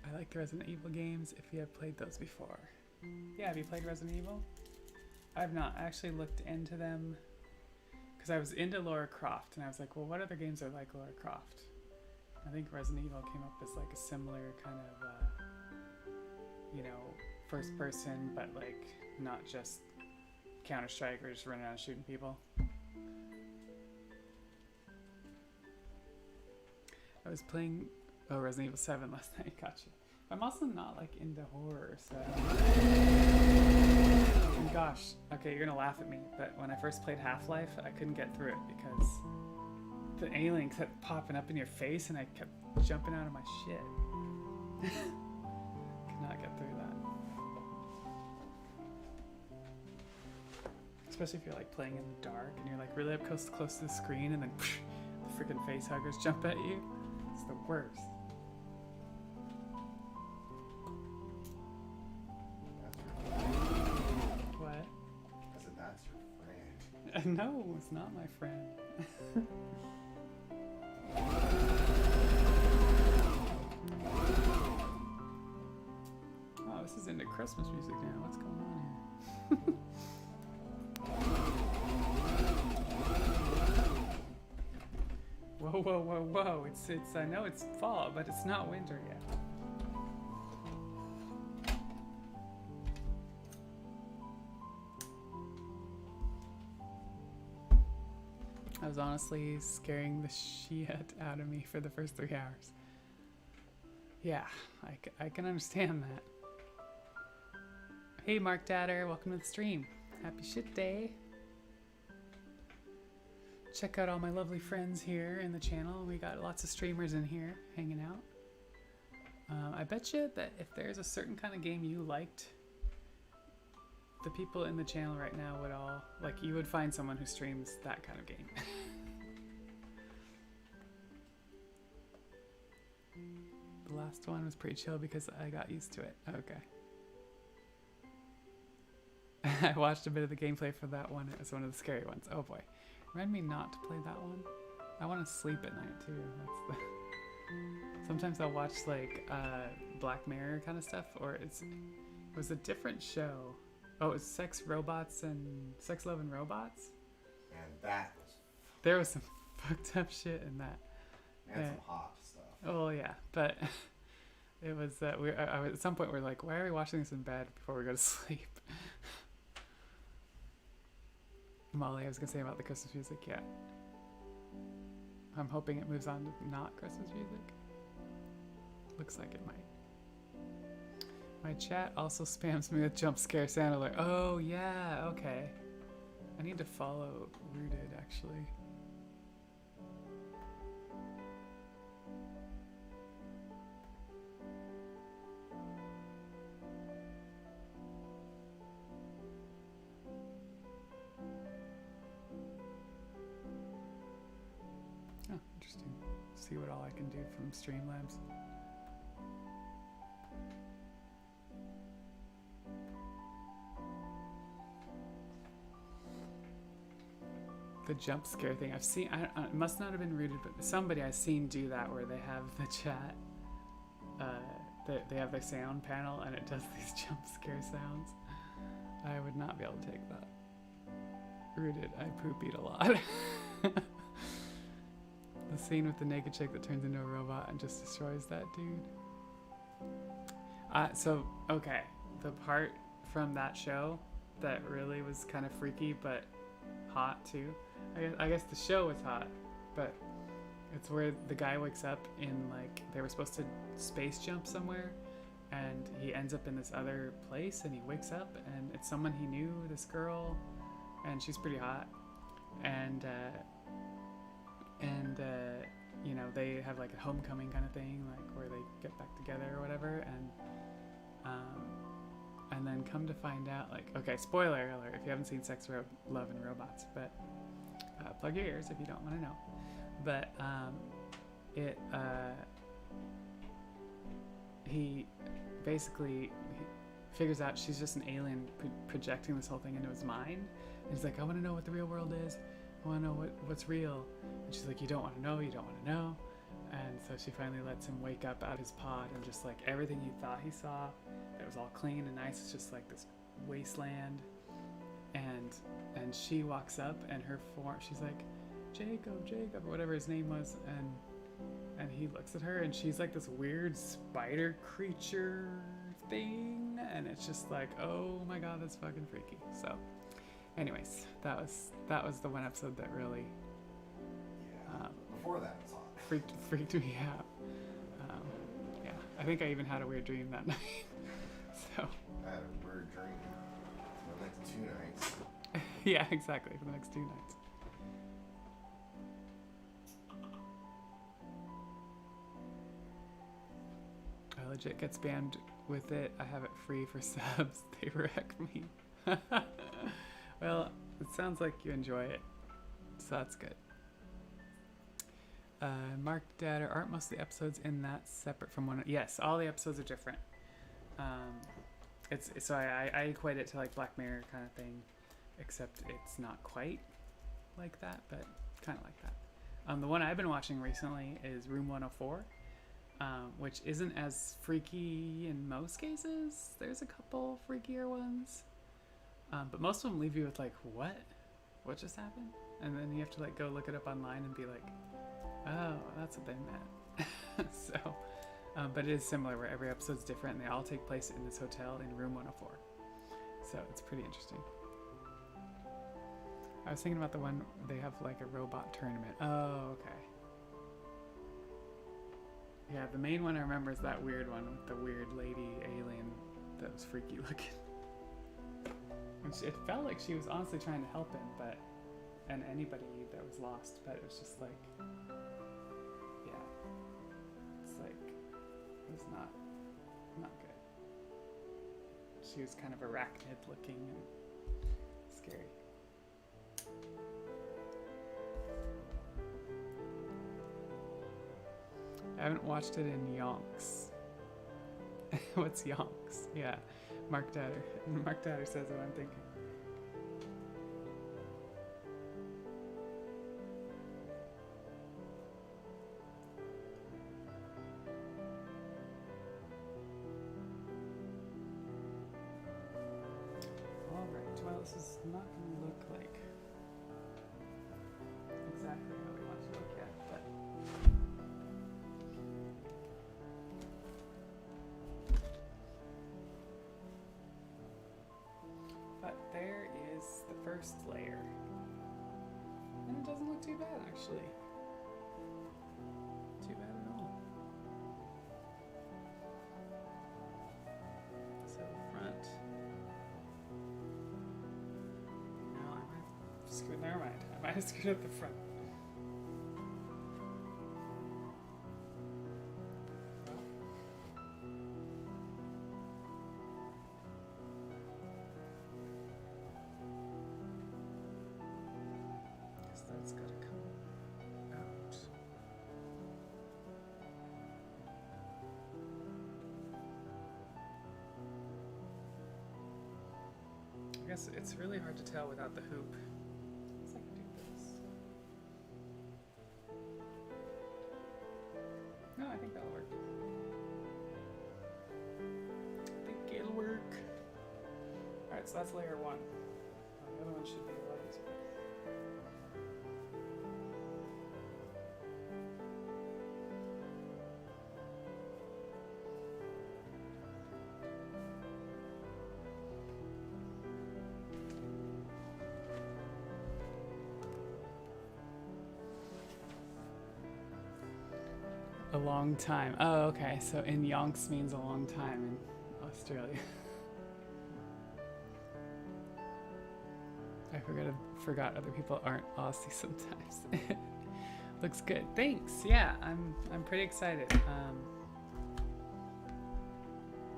I like the Resident Evil games if you have played those before. Yeah, have you played Resident Evil? I've not. I actually looked into them because I was into Lara Croft and I was like, well, what other games are like Lara Croft? I think Resident Evil came up as like a similar kind of, you know, first person, but like not just Counter-Strike or just running around shooting people. I was playing Resident Evil 7 last night. Gotcha. I'm also not like into horror, so. And gosh, okay, you're gonna laugh at me, but when I first played Half-Life, I couldn't get through it because the alien kept popping up in your face, and I kept jumping out of my shit. Could not get through that. Especially if you're like playing in the dark and you're like really up close to the screen, and then the freaking face huggers jump at you. It's the worst. What? I said, that's your friend. No, it's not my friend. Oh, this is into Christmas music now. What's going on here? Whoa, whoa, whoa, whoa. It's, I know it's fall, but it's not winter yet. I was honestly scaring the shit out of me for the first 3 hours. Yeah, I can understand that. Hey, Mark Datter, welcome to the stream. Happy shit day. Check out all my lovely friends here in the channel. We got lots of streamers in here hanging out. I bet you that if there's a certain kind of game you liked, the people in the channel right now would all, like, you would find someone who streams that kind of game. The last one was pretty chill because I got used to it. Okay. I watched a bit of the gameplay for that one. It was one of the scary ones. Oh boy. Remind me not to play that one. I want to sleep at night too. That's the Sometimes I'll watch like Black Mirror kind of stuff, or it was a different show. Oh, it was Sex, Love and Robots? And that was... There was some fucked up shit in that. And some hot stuff. Oh yeah, but it was at some point we're like, why are we watching this in bed before we go to sleep? Molly, I was gonna say about the Christmas music, yeah. I'm hoping it moves on to not Christmas music. Looks like it might. My chat also spams me with jump scare sound alert. Oh yeah, okay. I need to follow Rooted actually. Oh, interesting. See what all I can do from Streamlabs. The jump scare thing I've seen, it must not have been Rooted, but somebody I've seen do that where they have the chat, they have their sound panel and it does these jump scare sounds. I would not be able to take that. Rooted, I poop eat a lot. The scene with the naked chick that turns into a robot and just destroys that dude. Okay, the part from that show that really was kind of freaky but hot too. I guess the show was hot, but it's where the guy wakes up in, like, they were supposed to space jump somewhere, and he ends up in this other place, and he wakes up, and it's someone he knew, this girl, and she's pretty hot, and you know, they have like a homecoming kind of thing, like where they get back together or whatever, and then come to find out, like, okay, spoiler alert if you haven't seen Sex, Love and Robots, but plug your ears if you don't want to know. But he basically figures out she's just an alien projecting this whole thing into his mind, and he's like, I want to know what the real world is. I want to know what's real. And she's like, you don't want to know, you don't want to know. And so she finally lets him wake up out of his pod, and just like everything he thought he saw, it was all clean and nice, it's just like this wasteland. And she walks up, and her form, she's like, Jacob, or whatever his name was, and he looks at her, and she's like this weird spider creature thing, and it's just like, oh my god, that's fucking freaky. So anyways, that was the one episode that really before that was hot. freaked me out. Yeah, I think I even had a weird dream that night. So I had a weird dream for the next 2 nights. yeah, exactly, for the next 2 nights. I legit get spammed with it. I have it free for subs. They wreck me. Well, it sounds like you enjoy it, so that's good. Mark Data, aren't most of the episodes in that separate from one? Yes, all the episodes are different. So I equate it to like Black Mirror kind of thing, except it's not quite like that, but kind of like that. The one I've been watching recently is Room 104, which isn't as freaky in most cases. There's a couple freakier ones, but most of them leave you with like, what just happened? And then you have to like go look it up online and be like, Oh, that's what they meant. So, but it is similar where every episode's different and they all take place in this hotel in room 104. So it's pretty interesting. I was thinking about the one they have like a robot tournament. Oh, okay. Yeah, the main one I remember is that weird one with the weird lady alien that was freaky looking. And it felt like she was honestly trying to help him, but and anybody that was lost, but it was just like, yeah, it's like it was not good. She was kind of arachnid looking and scary. I haven't watched it in yonks. What's yonks? Yeah, Mark Datter. Mark Datter says what I'm thinking. Alright, well this is not going to look like exactly how we want it to look yet, but there is the first layer. And it doesn't look too bad actually. Too bad at all. So front. No, I might have screwed, never mind. I might have screwed up the front. That's gotta come out. I guess it's really hard to tell without the hoop. I guess I can do this. No, I think that'll work. I think it'll work. Alright, so that's layer one. The other one should be a lot easier. A long time. Oh, okay. So in yonks means a long time in Australia. I forgot other people aren't Aussie sometimes. Looks good. Thanks. Yeah, I'm pretty excited.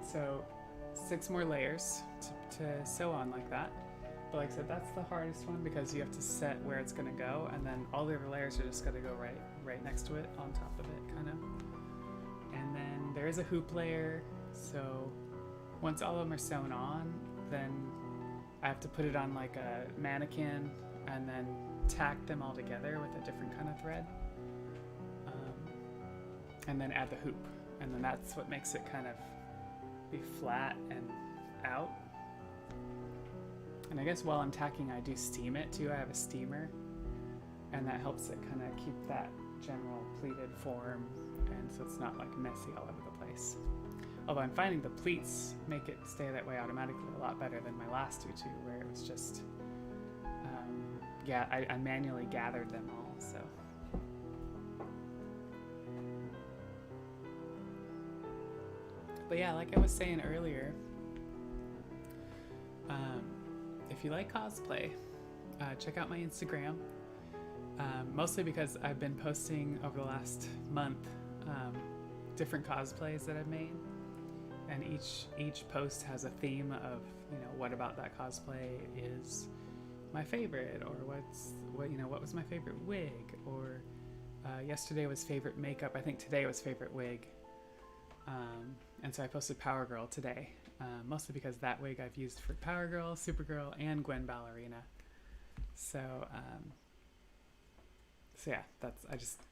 So 6 more layers to sew on like that. But like I said, that's the hardest one because you have to set where it's gonna go, and then all the other layers are just gonna go right next to it, on top of it, kind of. And then there is a hoop layer, so once all of them are sewn on, then I have to put it on like a mannequin and then tack them all together with a different kind of thread, and then add the hoop, and then that's what makes it kind of be flat and out. And I guess while I'm tacking, I do steam it too. I have a steamer, and that helps it kind of keep that general pleated form, and so it's not like messy all over the place. Although I'm finding the pleats make it stay that way automatically a lot better than my last tutu, where it was just, yeah, I manually gathered them all, so. But yeah, like I was saying earlier, if you like cosplay, check out my Instagram. Mostly because I've been posting over the last month different cosplays that I've made, and each post has a theme of, you know, what about that cosplay is my favorite, or what was my favorite wig, or yesterday was favorite makeup. I think today was favorite wig, and so I posted Power Girl today. Mostly because that wig I've used for Power Girl, Supergirl, and Gwen Ballerina. So yeah, I just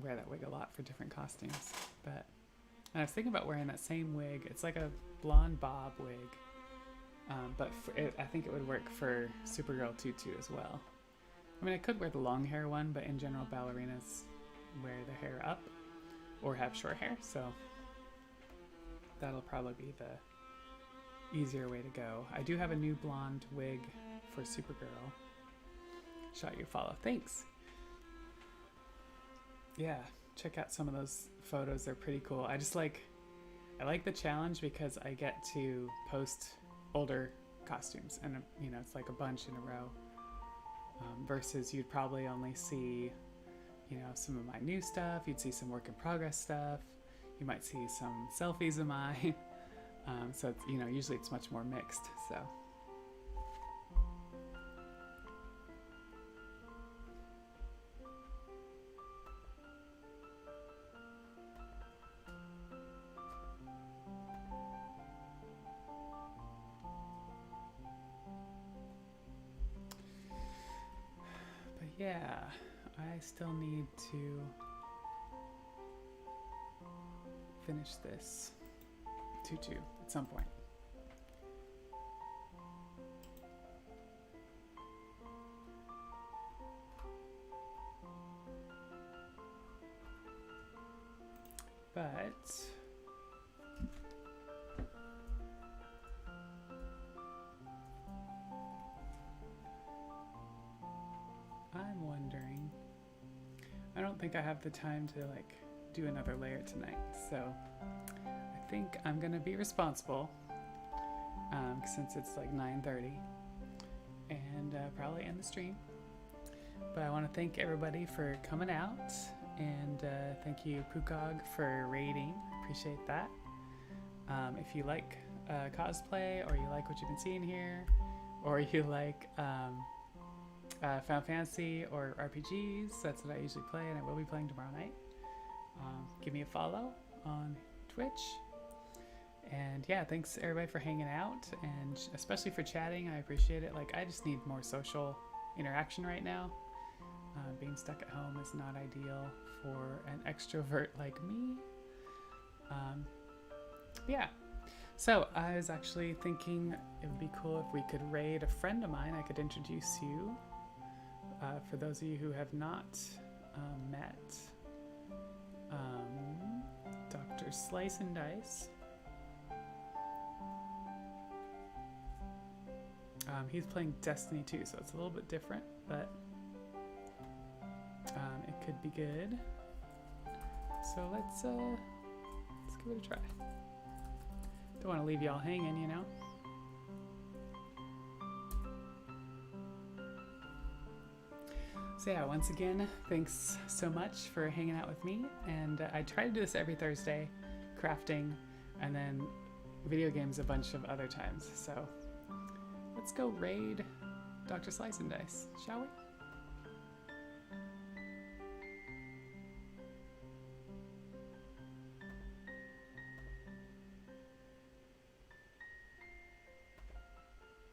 wear that wig a lot for different costumes. And I was thinking about wearing that same wig. It's like a blonde bob wig, but I think it would work for Supergirl tutu as well. I mean, I could wear the long hair one, but in general, ballerinas wear the hair up or have short hair, so that'll probably be the easier way to go. I do have a new blonde wig for Supergirl. Shot your follow. Thanks. Yeah, check out some of those photos. They're pretty cool. I like the challenge because I get to post older costumes, and you know, it's like a bunch in a row, versus you'd probably only see, you know, some of my new stuff. You'd see some work in progress stuff. You might see some selfies of mine. So it's, you know, usually it's much more mixed. So yeah, I still need to finish this tutu at some point. But I'm wondering, I don't think I have the time to like do another layer tonight, so I think I'm gonna be responsible, since it's like 9:30, and probably end the stream. But I want to thank everybody for coming out, and thank you Pukog for raiding. Appreciate that. If you like cosplay, or you like what you've been seeing here, or you like Final Fantasy or RPGs, that's what I usually play, and I will be playing tomorrow night. Give me a follow on Twitch. And yeah, thanks everybody for hanging out, and especially for chatting. I appreciate it. Like, I just need more social interaction right now. Being stuck at home is not ideal for an extrovert like me. Yeah. So I was actually thinking it would be cool if we could raid a friend of mine. I could introduce you. For those of you who have not met Dr. Slice and Dice. He's playing Destiny 2, so it's a little bit different, but it could be good. So let's give it a try. Don't want to leave y'all hanging, you know. So yeah, once again, thanks so much for hanging out with me. And I try to do this every Thursday, crafting, and then video games a bunch of other times. So let's go raid Dr. Slice and Dice, shall we?